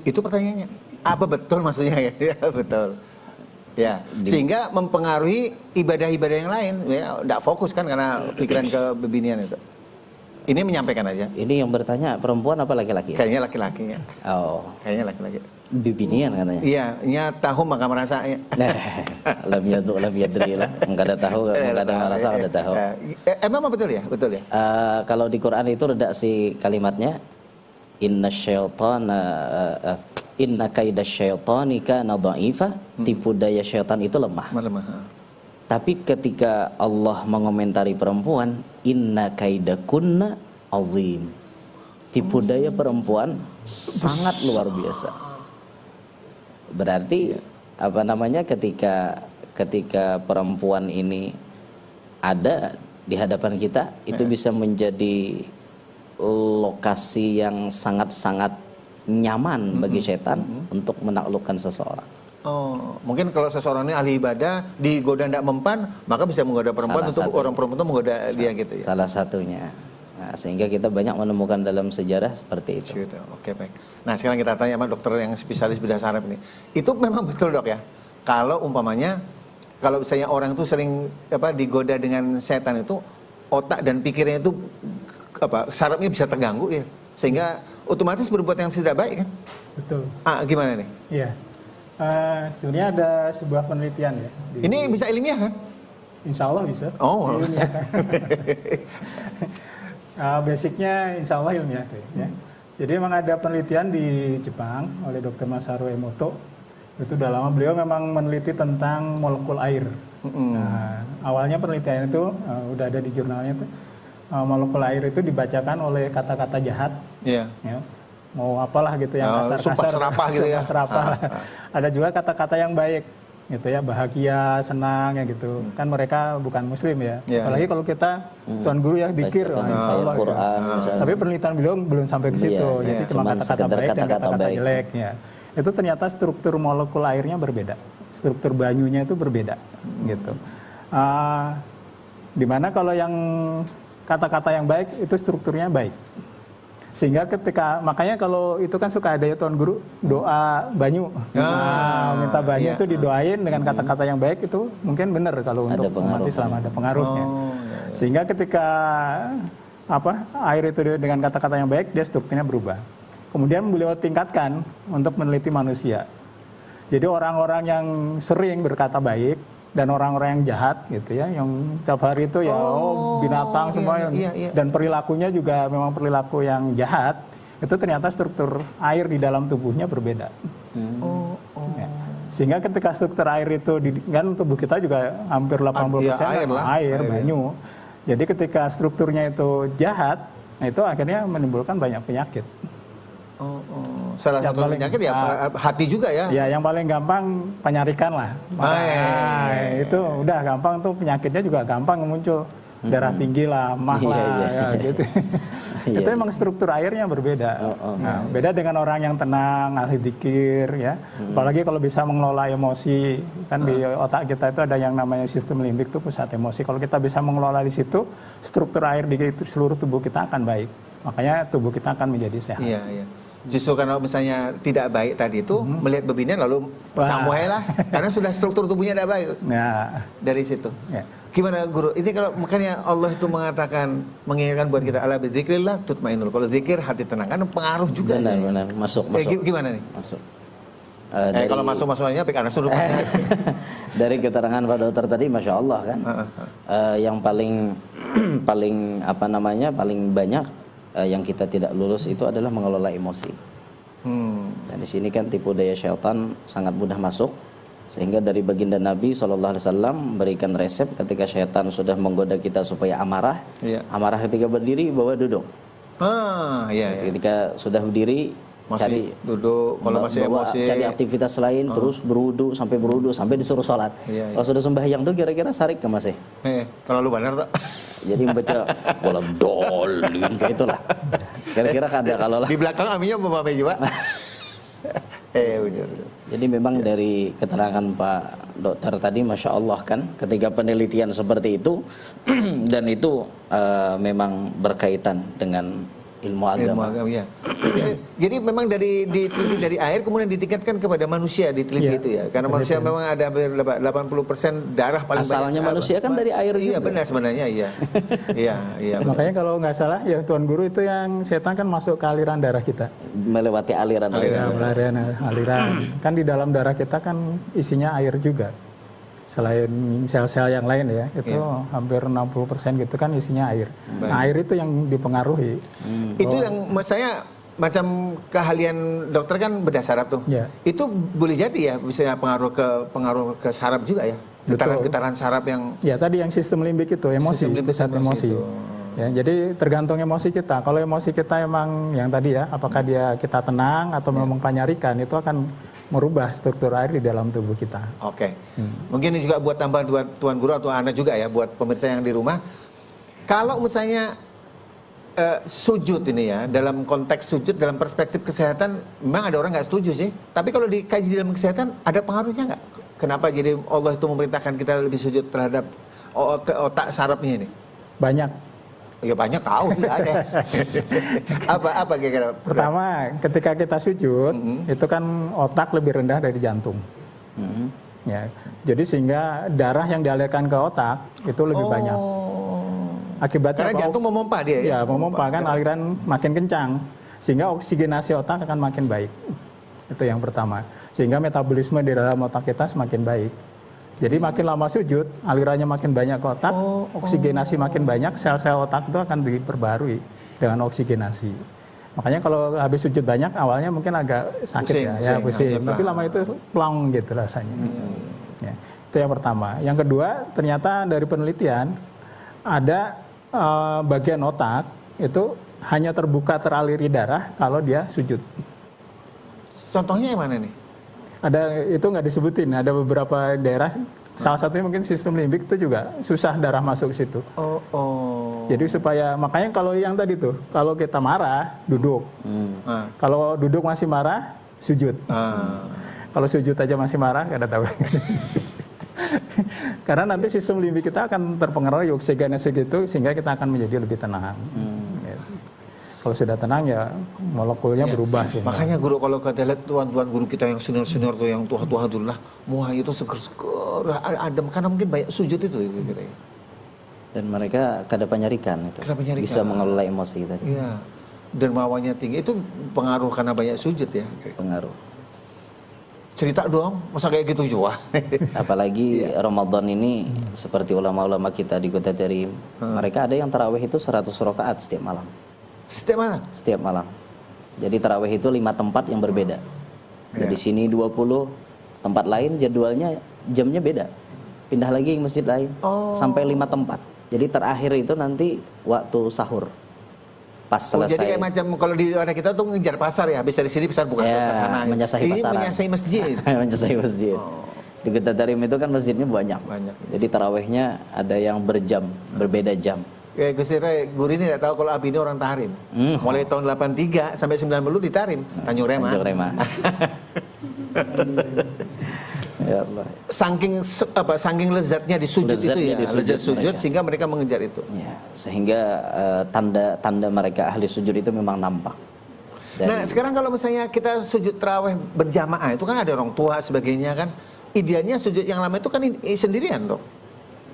Itu pertanyaannya. Apa betul maksudnya ya? Ya, betul. Ya, sehingga mempengaruhi ibadah-ibadah yang lain. Ya, tidak fokus kan karena pikiran ke bebinian itu. Ini menyampaikan aja. Ini yang bertanya perempuan apa laki-laki? Kayaknya laki-laki ya. Oh, Kayaknya laki-laki. bibinian katanya. Iya, nya tahu maka merasa. Ya. Nah, lam yaduk lam yadri lah. Enggak ada tahu, enggak ada merasa, ada tahu. Emang betul ya? Betul ya? Kalau di Quran itu redaksi kalimatnya inna syaitana inna kaida syaitani kana dha'ifa, tipu daya syaitan itu lemah. Melemah. Tapi ketika Allah mengomentari perempuan, inna kaidakunna azim. Tipu daya perempuan sangat luar biasa. Berarti apa namanya, ketika perempuan ini ada di hadapan kita, itu bisa menjadi lokasi yang sangat-sangat nyaman bagi setan untuk menaklukkan seseorang. Oh, mungkin kalau seseorang ini ahli ibadah digoda tidak mempan, maka bisa menggoda perempuan untuk orang perempuan itu menggoda dia gitu ya. Salah satunya. Nah, sehingga kita banyak menemukan dalam sejarah seperti itu. Gitu. Oke, baik. Nah, sekarang kita tanya sama dokter yang spesialis bedah saraf ini. Itu memang betul, Dok ya. Kalau umpamanya kalau misalnya orang itu sering digoda dengan setan itu, otak dan pikirnya itu sarafnya bisa terganggu ya. Sehingga otomatis berbuat yang tidak baik kan? Betul. Gimana nih? Iya. Sebenarnya ada sebuah penelitian ya. Ini bisa ilmiah kan? Insya Allah bisa. Oh. Ilmiah. Basicnya insya Allah ilmiah tuh ya. Jadi memang ada penelitian di Jepang oleh Dr. Masaru Emoto. Itu udah lama beliau memang meneliti tentang molekul air. Nah, awalnya penelitian itu udah ada di jurnalnya tuh. Molekul air itu dibacakan oleh kata-kata jahat. Iya. Ya. Mau apalah gitu yang kasar-kasar, sumpah serapah gitu ya. Serapah. Ada juga kata-kata yang baik gitu ya, bahagia, senang ya gitu. Kan mereka bukan muslim ya. Apalagi kalau kita Tuan Guru yang dikir Allah Quran, gitu. Tapi penelitian beliau belum sampai ke situ. Jadi cuma kata-kata baik dan kata-kata jelek ya. Itu ternyata struktur molekul airnya berbeda. Struktur banyunya itu berbeda gitu. Dimana kalau yang kata-kata yang baik itu strukturnya baik. Sehingga makanya kalau itu kan suka ada ya Tuan Guru, doa banyu. Minta banyu itu didoain dengan kata-kata yang baik, itu mungkin benar kalau untuk umat Islam ada pengaruhnya. Sehingga ketika air itu dengan kata-kata yang baik, dia strukturnya berubah. Kemudian beliau tingkatkan untuk meneliti manusia. Jadi orang-orang yang sering berkata baik dan orang-orang yang jahat gitu ya, yang tiap hari itu ya binatang semua dan perilakunya juga memang perilaku yang jahat, itu ternyata struktur air di dalam tubuhnya berbeda. Ya. Sehingga ketika struktur air itu kan tubuh kita juga hampir 80% air, banyu. Jadi ketika strukturnya itu jahat, nah itu akhirnya menimbulkan banyak penyakit. Salah satu penyakit ya hati juga ya. Ya, yang paling gampang penyarikan lah. Itu udah gampang tuh, penyakitnya juga gampang muncul. Darah tinggi lah, mah lah, gitu. Itu emang struktur airnya berbeda. Nah, beda dengan orang yang tenang, ahli dzikir ya. Apalagi kalau bisa mengelola emosi. Kan di otak kita itu ada yang namanya sistem limbik tuh, pusat emosi. Kalau kita bisa mengelola di situ, struktur air di seluruh tubuh kita akan baik. Makanya tubuh kita akan menjadi sehat. Iya, iya. Justru karena misalnya tidak baik tadi itu melihat bebinian lalu camuai lah karena sudah struktur tubuhnya tidak baik. Nah, dari situ. Ya. Gimana Guru? Ini kalau makanya Allah itu mengatakan, mengingatkan buat kita ala bidzikrillah tutmainul. Kalau zikir hati tenang, kan pengaruh juga. Benar. Masuk. Gimana nih? Masuk. Kalau masuk-masuknya karena suruh. Dari keterangan Pak Dokter tadi, masya Allah kan. Yang paling paling banyak yang kita tidak lurus itu adalah mengelola emosi. Dan di sini kan tipu daya syaitan sangat mudah masuk, sehingga dari baginda Nabi SAW memberikan resep ketika syaitan sudah menggoda kita supaya amarah. Amarah ketika berdiri, bawa duduk. Ketika sudah berdiri, Masih duduk, kalau masih emosi. Cari aktivitas lain, terus berwudu sampai disuruh sholat. Iya. Kalau sudah sembahyang tuh kira-kira sarik ke Mas? Terlalu benar tak? Jadi membaca bola dolin kayak itulah. Kira-kira ada kalau lah. Di belakang aminya memamai juga. Betul. Jadi memang dari keterangan Pak Dokter tadi, Masya Allah kan, ketika penelitian seperti itu dan itu memang berkaitan dengan ilmu agama. Ya. Jadi memang diteliti dari air kemudian ditingkatkan kepada manusia, diteliti itu ya. Karena manusia memang ada hampir 80% darah paling Asalnya banyak. manusia kan dari air juga. Iya benar sebenarnya, iya. Iya. Makanya kalau nggak salah ya Tuan Guru, itu yang setan kan masuk ke aliran darah kita. Melewati aliran. Aliran. Kan di dalam darah kita kan isinya air juga. Selain sel-sel yang lain ya, itu hampir 60% gitu kan isinya air. Nah, air itu yang dipengaruhi. Itu yang saya macam keahlian dokter kan bedah saraf tuh. Ya. Itu boleh jadi ya bisa pengaruh ke saraf juga ya. Getaran saraf yang tadi yang sistem limbik itu, emosi, pusat emosi. Ya, jadi tergantung emosi kita. Kalau emosi kita emang yang tadi ya, apakah kita tenang atau memang penyarikan, itu akan merubah struktur air di dalam tubuh kita. Oke. Mungkin ini juga buat tambahan buat Tuan Guru atau Anda juga ya, buat pemirsa yang di rumah. Kalau misalnya sujud ini ya, dalam konteks sujud dalam perspektif kesehatan, memang ada orang nggak setuju sih. Tapi kalau dikaji dalam kesehatan, ada pengaruhnya nggak? Kenapa jadi Allah itu memerintahkan kita lebih sujud terhadap otak sarafnya ini? Banyak. Ya banyak tahu sih ada. apa kira-kira? Pertama, ketika kita sujud, itu kan otak lebih rendah dari jantung. Ya, jadi sehingga darah yang dialirkan ke otak itu lebih banyak. Akibatnya karena jantung memompa dia ya? Ya, memompa kan, aliran makin kencang, sehingga oksigenasi otak akan makin baik. Itu yang pertama. Sehingga metabolisme di dalam otak kita semakin baik. Jadi makin lama sujud, alirannya makin banyak ke otak, oksigenasi makin banyak, sel-sel otak itu akan diperbarui dengan oksigenasi. Makanya kalau habis sujud banyak, awalnya mungkin agak sakit pusing. Tapi lama itu plong gitu rasanya. Ya, itu yang pertama. Yang kedua, ternyata dari penelitian, ada bagian otak itu hanya terbuka teraliri darah kalau dia sujud. Contohnya yang mana nih? Ada, itu nggak disebutin, ada beberapa daerah, salah satunya mungkin sistem limbik itu juga susah darah masuk ke situ. Jadi supaya, makanya kalau yang tadi tuh, kalau kita marah, duduk. Kalau duduk masih marah, sujud. Kalau sujud aja masih marah, nggak ada tahu. Karena nanti sistem limbik kita akan terpengaruh oksigenasi gitu, sehingga kita akan menjadi lebih tenang. Kalau sudah tenang ya molekulnya berubah sih. Makanya Guru, kalau kita lihat tuan-tuan guru kita yang senior-senior tuh, yang tua-tua dulu lah, muanya itu seger-seger, adem, karena mungkin banyak sujud itu. Dan mereka kada penyarikan itu. Bisa mengelola emosi tadi. Iya. Dan mawanya tinggi, itu pengaruh karena banyak sujud ya? Pengaruh. Cerita dong, masa kayak gitu juga? Apalagi Ramadan ini, seperti ulama-ulama kita di Kota Terim, mereka ada yang tarawih itu 100 rakaat setiap malam. Setiap mana? Setiap malam. Jadi tarawih itu 5 tempat yang berbeda. Jadi sini 20, tempat lain jadwalnya jamnya beda. Pindah lagi ke masjid lain. Sampai 5 tempat. Jadi terakhir itu nanti waktu sahur. Pas selesai. Jadi kayak macam kalau di daerah kita tuh ngejar pasar ya. Habis dari sini pasar bukan pasar sana. Menyasahi pasaran. Menyasahi masjid. Menyasahi masjid. Di Kota Terim itu kan masjidnya banyak. Jadi tarawihnya ada yang berjam, berbeda jam. Ya Gus Guru ini tidak tahu kalau Abi ini orang Tarim. Mulai tahun 83 sampai 90 di Tarim, Tanjung Rema. Tanjung Rema. Ya Allah. Saking lezatnya di sujud itu ya, lezat sujud sehingga mereka mengejar itu. Ya, sehingga tanda mereka ahli sujud itu memang nampak. Nah, sekarang kalau misalnya kita sujud tarawih berjamaah, itu kan ada orang tua sebagainya kan. Idealnya sujud yang lama itu kan sendirian, Dok.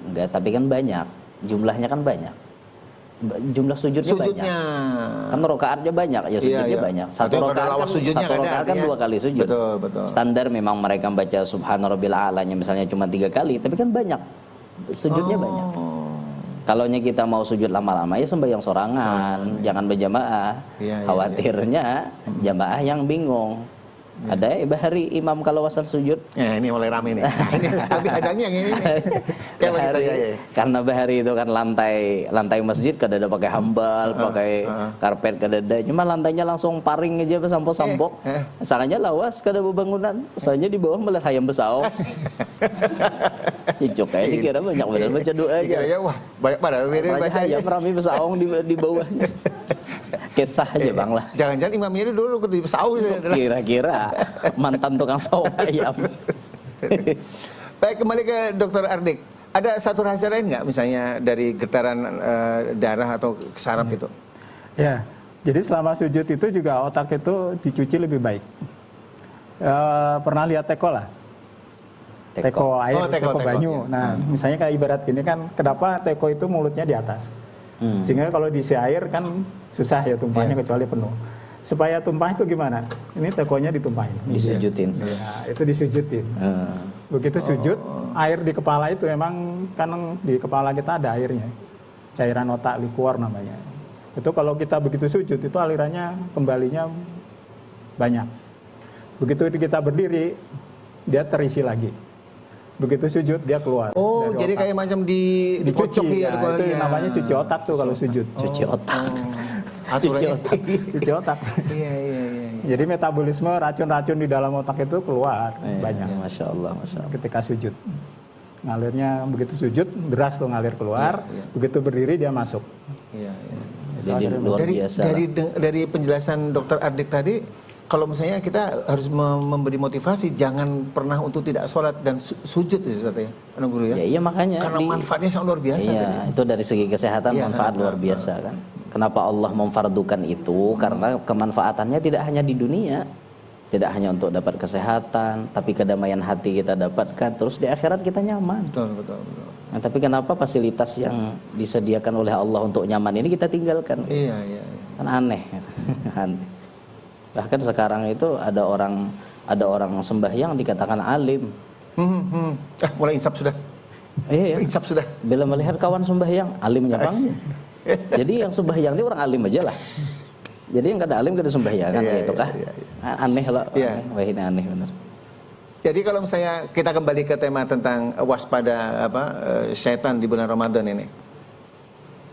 Enggak, tapi kan banyak. Jumlahnya kan banyak. Jumlah sujudnya banyak. Kan rakaatnya banyak, ya sujudnya banyak. Satu rakaat kan 2 kali sujud. Betul. Standar memang mereka baca subhana rabbil a'lanya misalnya cuma 3 kali, tapi kan banyak. Sujudnya banyak. Kalau kita mau sujud lama-lama ya sembahyang sorangan, jangan berjamaah. Khawatirnya jamaah yang bingung. Ada bahari imam kalau wasal sujud. Ya, ini mulai rame nih. Ini tapi adanya yang ini. Kayak bagi Bahari, saya ya. karena bahari itu kan lantai masjid kadada pakai hambal, pakai karpet kadada. Cuma lantainya langsung paring aja sampo-sampo. Asalnya lawas kada bangunan. Asalnya di bawah malah hayam besaong. Icuk kayak dikira banyak benar baca doa aja. Dikiranya wah banyak pada baca hayam rame besaong di bawahnya. Kisah aja bang lah. Jangan-jangan imamnya dulu di saung gitu. Kira-kira mantan tukang saung ayam. Baik, kembali ke Dokter Ardik. Ada satu rahasia lain nggak misalnya dari getaran darah atau saraf itu? Ya, jadi selama sujud itu juga otak itu dicuci lebih baik. Pernah lihat teko lah? Teko air, teko banyu. Nah, misalnya kayak ibarat gini kan, kenapa teko itu mulutnya di atas? Sehingga kalau diisi air kan susah ya tumpahnya kecuali penuh. Supaya tumpah itu gimana? Ini tekonya ditumpahin. Disujutin. Ya, itu disujutin. Begitu sujud, air di kepala itu memang kan di kepala kita ada airnya. Cairan otak liquor namanya. Itu kalau kita begitu sujud itu alirannya kembalinya banyak. Begitu kita berdiri, dia terisi lagi. Begitu sujud dia keluar. Oh, jadi kayak macam dicuci ya, itu namanya cuci otak tuh kalau sujud. Cuci otak. Cuci otak. Cuci otak. Iya. Jadi metabolisme racun-racun di dalam otak itu keluar banyak. Masya Allah. Ketika sujud. Ngalirnya begitu sujud, deras tuh ngalir keluar. Begitu berdiri dia masuk. Iya. Jadi luar biasa. Dari penjelasan Dokter Ardik tadi, kalau misalnya kita harus memberi motivasi, jangan pernah untuk tidak sholat dan sujud ya, Anak Guru ya. Iya makanya. Karena manfaatnya sangat luar biasa. Iya, tadi. itu dari segi kesehatan manfaat luar biasa kan. Kenapa Allah memfardukan itu? Karena kemanfaatannya tidak hanya di dunia, tidak hanya untuk dapat kesehatan, tapi kedamaian hati kita dapatkan, terus di akhirat kita nyaman. Betul. Nah, tapi kenapa fasilitas yang disediakan oleh Allah untuk nyaman ini kita tinggalkan? Iya. Kan aneh. Aneh. Bahkan sekarang itu ada orang sembahyang dikatakan alim. Mulai insaf sudah. Iya. Insaf sudah. Bila melihat kawan sembahyang, alimnya bang. Jadi yang sembahyang ini orang alim aja lah. Jadi yang kada alim kada sembahyang kan gitu kah? Aneh lah. Wah ini aneh benar. Jadi kalau misalnya kita kembali ke tema tentang waspada setan di bulan Ramadan ini.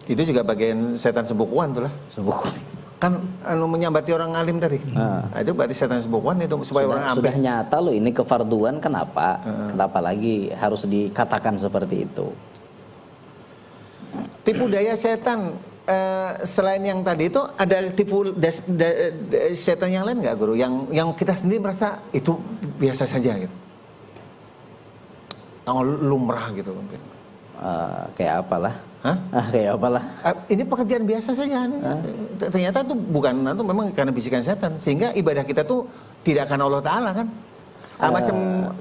Itu juga bagian setan sebukuan tuh lah. Sebukuan. Kan menyambati orang alim tadi. Nah, itu berarti setan sebukuan itu supaya orang sudah nyata loh ini kefarduan, kenapa? Kenapa lagi harus dikatakan seperti itu? Tipu daya setan selain yang tadi itu ada tipu setan yang lain nggak Guru? Yang kita sendiri merasa itu biasa saja gitu. Lumrah gitu mungkin. Kayak apalah? Hah? Kayak apalah? Ini pekerjaan biasa saja. Ternyata itu bukan, itu memang karena bisikan setan. Sehingga ibadah kita tuh tidak karena Allah Ta'ala kan. Macam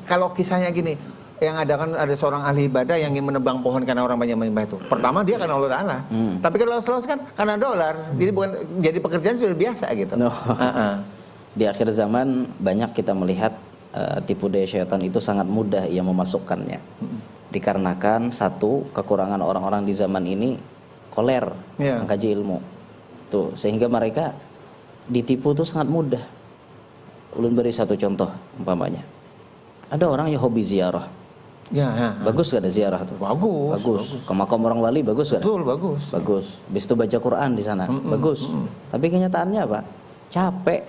kalau kisahnya gini, yang ada seorang ahli ibadah yang ingin menebang pohon karena orang banyak menyembah itu. Pertama dia karena Allah Ta'ala. Tapi kalau Laos kan karena dolar. Jadi bukan, jadi pekerjaan sudah biasa gitu. Di akhir zaman banyak kita melihat tipu daya syaitan itu sangat mudah ia memasukkannya. Dikarenakan satu, kekurangan orang-orang di zaman ini koler mengkaji ilmu tuh, sehingga mereka ditipu tuh sangat mudah. Ulun beri satu contoh umpamanya, ada orang yang hobi ziarah. Bagus gak ada ziarah tuh? Bagus. Ke makam orang wali bagus gak? Betul, bagus. Habis itu baca Quran di sana bagus. Tapi kenyataannya apa? Capek,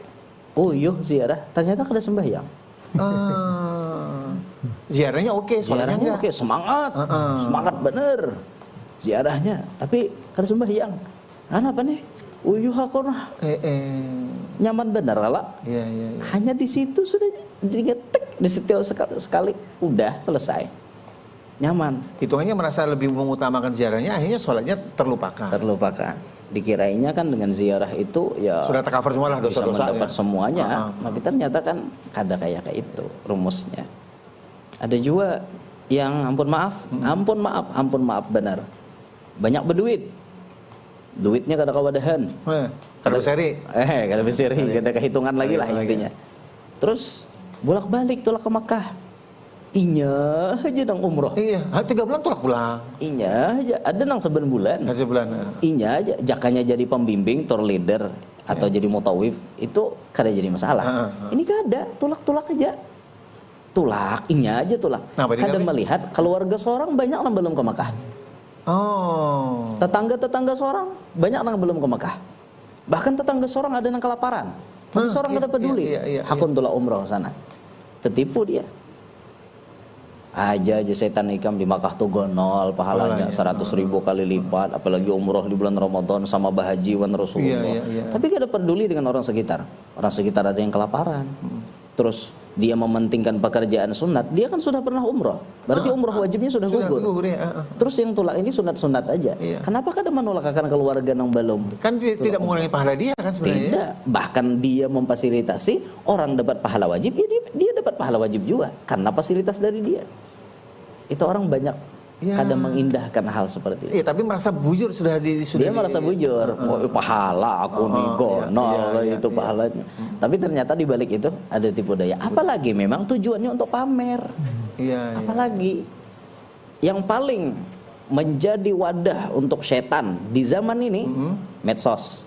puyuh ziarah, ternyata kada sembahyang. Ziarahnya oke, sholatnya enggak. Oke, semangat bener ziarahnya, tapi kada sembahyang. Apa nih? Uyuh aku nah. Nyaman bener lah. Iya. Hanya di situ sudah digetek, disetel sekali, udah selesai. Nyaman. Hitungannya merasa lebih mengutamakan ziarahnya, akhirnya sholatnya terlupakan. Dikirainya kan dengan ziarah itu ya sudah tercover semua lah dosa-dosa. Bisa mendapat semuanya. Tapi ternyata kan kada kayak itu rumusnya. Ada juga yang ampun maaf benar. Banyak berduit. Duitnya kada kawadahan. Kada beseri. Kada beseri, kada kehitungan lagi lah intinya. Terus bolak-balik tolak ke Makkah. Inya aja nang umroh. Iya, 3 bulan tolak pulang. Inya aja, ada nang 7 bulan. 7 bulan. Inya aja, jakanya jadi pembimbing, tour leader. atau jadi mutawif itu kada jadi masalah. Ini kada, tulak-tulak aja. Tulak, ini aja tulak. Kada melihat keluarga seorang banyak yang belum ke Mekah. Oh. Tetangga-tetangga seorang banyak yang belum ke Mekah. Bahkan tetangga seorang ada yang kelaparan. Tapi seorang kada peduli. Hakun tolak umroh sana. Tertipu dia. Aja setan ikam di Makkah tuh gonol pahalanya 100.000 kali lipat, apalagi umroh di bulan Ramadan sama bahaji wan Rasulullah. Tapi kada peduli dengan orang sekitar. Orang sekitar ada yang kelaparan. Terus dia mementingkan pekerjaan sunat, dia kan sudah pernah umroh. Berarti umroh wajibnya sudah gugur. Terus yang tulak ini sunat-sunat aja. Kenapa kada menolak akan keluarga yang belum? Kan tidak mengurangi pahala dia kan sebenarnya. Tidak, bahkan dia memfasilitasi orang dapat pahala wajib, ya dia dapat pahala wajib juga karena fasilitas dari dia. Itu orang banyak kadang mengindahkan hal seperti itu. Iya, tapi merasa bujur sudah dia merasa bujur. Pahala aku nih gonol itu pahalanya. Tapi ternyata di balik itu ada tipu daya. Apalagi memang tujuannya untuk pamer. Apalagi yang paling menjadi wadah untuk setan di zaman ini medsos.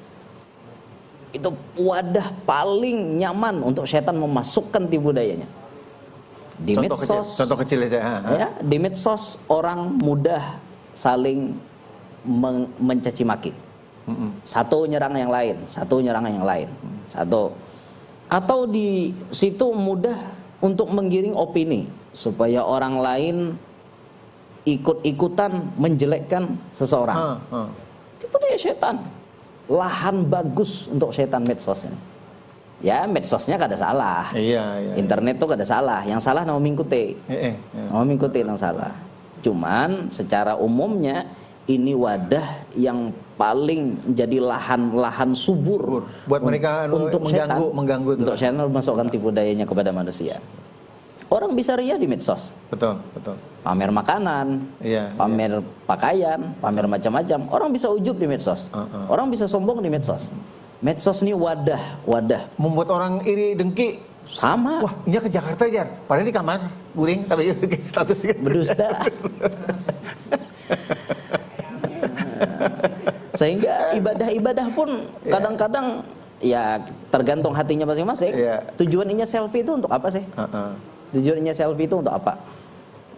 Itu wadah paling nyaman untuk setan memasukkan tipu dayanya. Di medsos, contoh kecil aja. Ya, di medsos orang mudah saling mencaci maki. Satu nyerang yang lain, satu nyerang yang lain. Atau di situ mudah untuk menggiring opini supaya orang lain ikut-ikutan menjelekkan seseorang. Tipu daya setan. Lahan bagus untuk setan medsos ini. Ya medsosnya kada salah, internet tuh kada salah, yang salah nama mengikuti, nama mengikuti yang salah. Cuman secara umumnya ini wadah yang paling jadi lahan subur buat mereka untuk mengganggu untuk channel masukkan tipu dayanya kepada manusia. Orang bisa ria di medsos, betul. Pamer makanan, pamer pakaian, pamer macam-macam. Orang bisa ujub di medsos, orang bisa sombong di medsos. Medsos ini wadah membuat orang iri dengki. Sama. Wah, ini ke Jakarta Jar. Padahal di kamar guring tapi statusnya berdusta. Sehingga ibadah pun kadang-kadang ya tergantung hatinya masing-masing. Tujuannya selfie itu untuk apa sih? Tujuannya selfie itu untuk apa?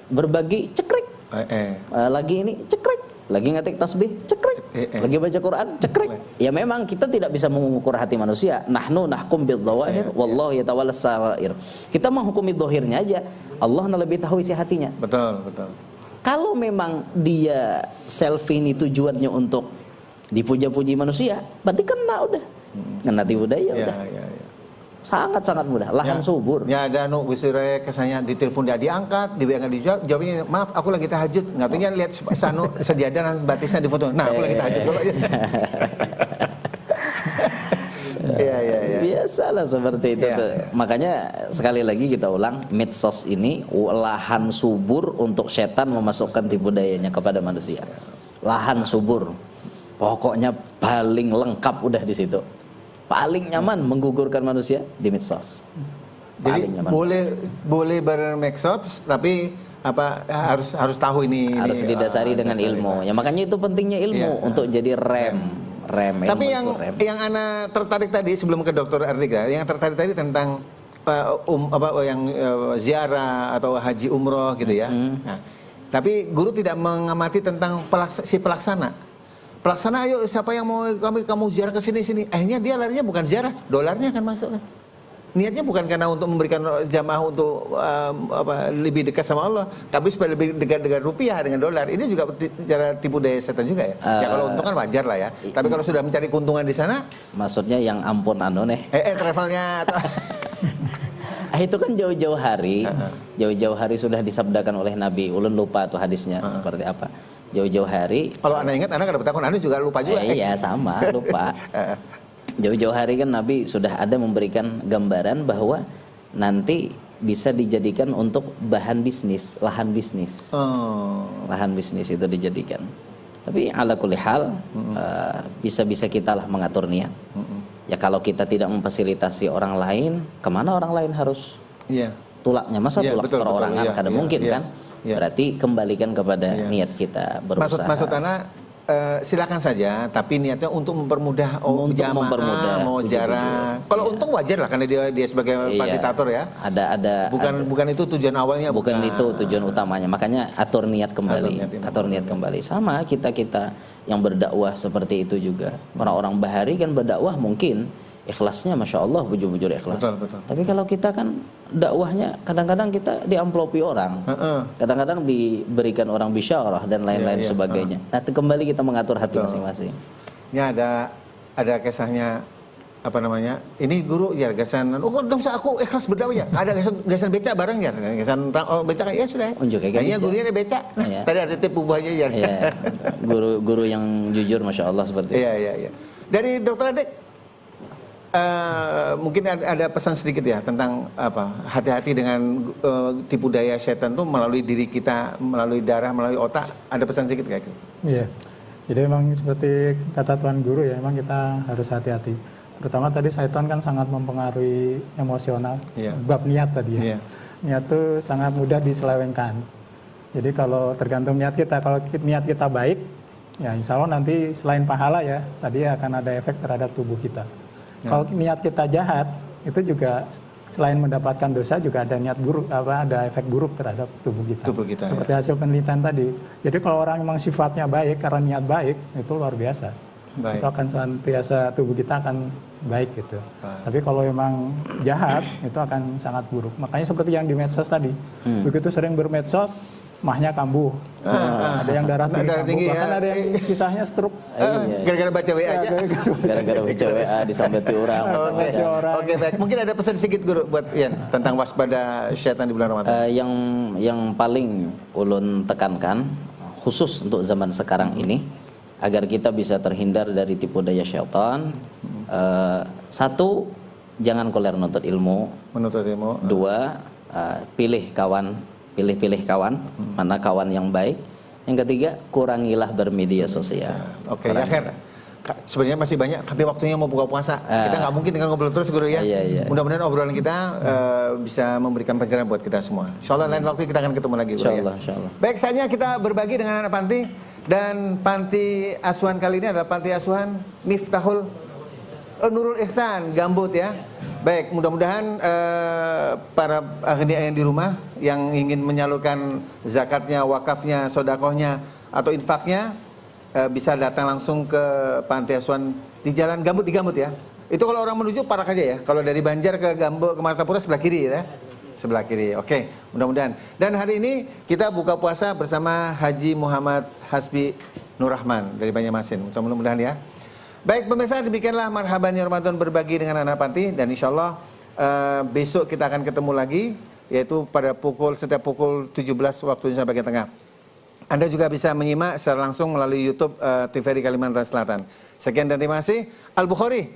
Berbagi cekrek. Lagi ini cekrek. Lagi ngetik tasbih, cekrek. Lagi baca Quran, cekrek. Ya memang kita tidak bisa mengukur hati manusia. Nahnu nahkum bidh-dhawahir wallahu yatawallas sarair. Kita menghukumi zahirnya aja. Allah lebih tahu isi hatinya. Betul. Kalau memang dia selfie ini tujuannya untuk dipuja-puji manusia, berarti kena udah. Kena tipu daya udah. Sangat-sangat mudah, lahan subur. Ya ada wisire kesannya ditelepon dia diangkat, diangkat dijawab, jawabnya maaf aku lagi tahajud. Ngatunya lihat sejadah dan batisnya di foto. Nah, aku lagi tahajud kalau Biasalah seperti itu. Makanya sekali lagi kita ulang, medsos ini lahan subur untuk setan memasukkan tipu dayanya kepada manusia. Lahan subur. Pokoknya paling lengkap udah di situ. Paling nyaman menggugurkan manusia di medsos. Jadi boleh bermedsos tapi harus tahu ini harus didasari dengan ilmu. Ya makanya itu pentingnya ilmu untuk jadi rem. Tapi yang ana tertarik tadi sebelum ke Dr. Ardika, yang tertarik tadi tentang ziarah atau haji umroh gitu ya. Nah, tapi guru tidak mengamati tentang si pelaksana. Pelaksana, ayo siapa yang mau kamu ziarah ke sini. Akhirnya dia larinya bukan ziarah, dolarnya akan masuk kan. Niatnya bukan karena untuk memberikan jamaah untuk lebih dekat sama Allah, tapi supaya lebih dekat rupiah dengan dolar. Ini juga cara tipu daya setan juga ya. Ya kalau untung kan wajar lah ya. Tapi kalau sudah mencari keuntungan di sana, maksudnya yang ampun travelnya atau itu kan jauh-jauh hari sudah disabdakan oleh Nabi. Ulun lupa tuh hadisnya seperti apa. Jauh-jauh hari. Kalau Anda ingat, Anda kada bertakun, Anda juga lupa juga. Iya sama, lupa. Jauh-jauh hari kan Nabi sudah ada memberikan gambaran bahwa nanti bisa dijadikan untuk bahan bisnis, lahan bisnis. Lahan bisnis itu dijadikan. Tapi ala kulli hal bisa-bisa kita lah mengatur niat. Ya kalau kita tidak memfasilitasi orang lain, kemana orang lain harus tulaknya? Masa tulak perorangan kada mungkin kan? Berarti kembalikan kepada niat kita berusaha. Maksud Anda silakan saja, tapi niatnya untuk mempermudah Untuk jamaah, mempermudah, mau ujung-ujung. ziarah. Kalau untung wajar lah karena dia sebagai Iya. fasilitator ya. Ada Bukan itu tujuan awalnya. bukan itu tujuan utamanya. Makanya atur niat kembali. Atur niat kembali. Sama kita yang berdakwah seperti itu juga. Orang-orang bahari kan berdakwah mungkin ikhlasnya masya Allah bujur-bujur ikhlas. Betul. Tapi kalau kita kan dakwahnya kadang-kadang kita diamplopi orang, kadang-kadang diberikan orang bisyarah dan lain-lain sebagainya. Nah kembali kita mengatur hati masing-masing. Ini ada kisahnya apa namanya? Ini guru ya gasan. Oh dong aku ikhlas berdakwah ya. Ada gasan beca bareng ya. Gasan beca ya sudah. Unjuk Kayaknya gurunya ada beca. Iya. Tadi ada tipu buahnya ya. Iya, guru yang jujur masya Allah seperti itu. Iya. Dari Dokter Adek, mungkin ada pesan sedikit ya tentang apa hati-hati dengan tipu daya setan tuh melalui diri kita, melalui darah, melalui otak. Ada pesan sedikit kayak gitu? Iya. Jadi memang seperti kata Tuan Guru ya, memang kita harus hati-hati. Terutama tadi syaitan kan sangat mempengaruhi emosional, bab niat tadi ya. Iya. Niat itu sangat mudah diselewengkan. Jadi kalau tergantung niat kita, kalau niat kita baik, ya insya Allah nanti selain pahala ya, tadi akan ada efek terhadap tubuh kita. Kalau niat kita jahat, itu juga selain mendapatkan dosa juga ada niat buruk, ada efek buruk terhadap tubuh kita. Seperti hasil penelitian tadi. Jadi kalau orang memang sifatnya baik karena niat baik, itu luar biasa. Itu akan senantiasa tubuh kita akan baik gitu. Tapi kalau memang jahat, itu akan sangat buruk. Makanya seperti yang di medsos tadi, begitu sering bermedsos, mahnya kambuh. Ada yang darah tinggi, bahkan ada yang kisahnya stroke. Gara-gara baca WA aja. Gara-gara baca WA disambeti orang. Oke, baik. Mungkin ada pesan sedikit guru buat Ian tentang waspada syaitan di bulan Ramadan. Yang paling ulun tekankan khusus untuk zaman sekarang ini agar kita bisa terhindar dari tipu daya syaitan. Satu, jangan koler menuntut ilmu. Dua, pilih kawan, mana kawan yang baik. Yang ketiga, kurangilah bermedia sosial. Oke, ya Kher. Sebenarnya masih banyak, tapi waktunya mau buka puasa. Kita nggak mungkin dengan ngobrol terus guru ya. Iya. Mudah-mudahan obrolan kita bisa memberikan pencerahan buat kita semua. Insya Allah lain waktu kita akan ketemu lagi. Insya Allah. Baik, saatnya kita berbagi dengan anak panti. Dan panti asuhan kali ini adalah panti asuhan Miftahul Nurul Ihsan Gambut ya. Baik, mudah-mudahan para akhirnya yang di rumah yang ingin menyalurkan zakatnya, wakafnya, sodakohnya atau infaknya bisa datang langsung ke panti asuhan di Jalan Gambut di Gambut ya. Itu kalau orang menuju Parak aja ya. Kalau dari Banjar ke Gambut ke Martapura sebelah kiri ya. Sebelah kiri. Oke, mudah-mudahan. Dan hari ini kita buka puasa bersama Haji Muhammad Hasbi Nurrahman dari Banjarmasin. Mudah-mudahan ya. Baik pemirsa, demikianlah Marhaban ya Ramadan berbagi dengan anak panti, dan insya Allah besok kita akan ketemu lagi, yaitu pada setiap pukul 17 waktu Indonesia bagian tengah. Anda juga bisa menyimak secara langsung melalui YouTube TVRI Kalimantan Selatan. Sekian dan terima kasih. Al-Bukhari,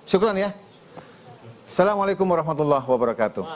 syukran ya. Assalamualaikum warahmatullahi wabarakatuh.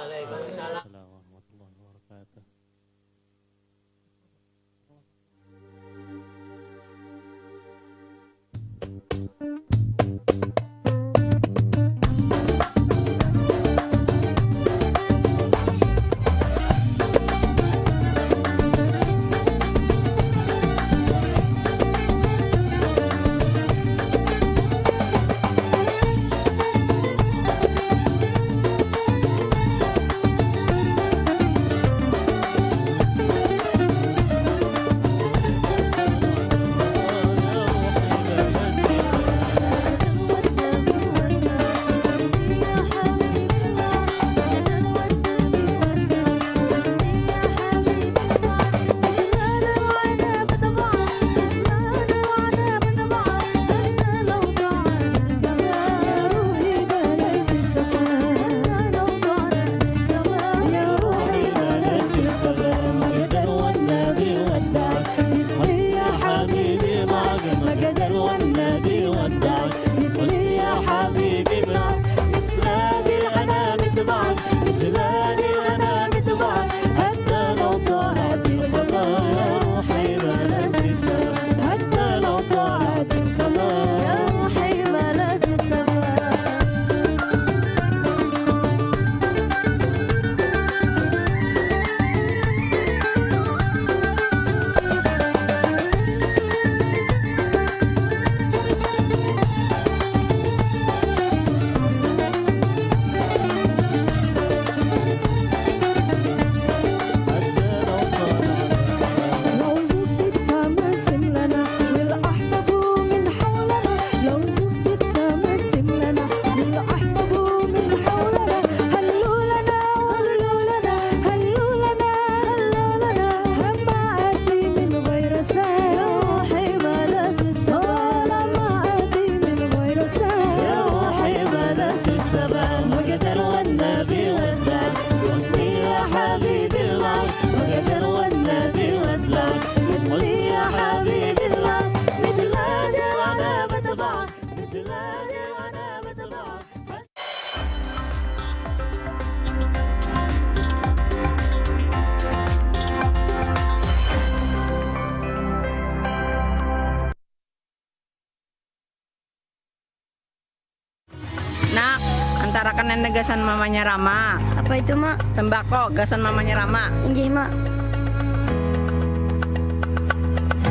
Nak, antara kanan gasan mamanya Rama. Apa itu, Mak? Sembako, gasan mamanya Rama. Injih, Mak.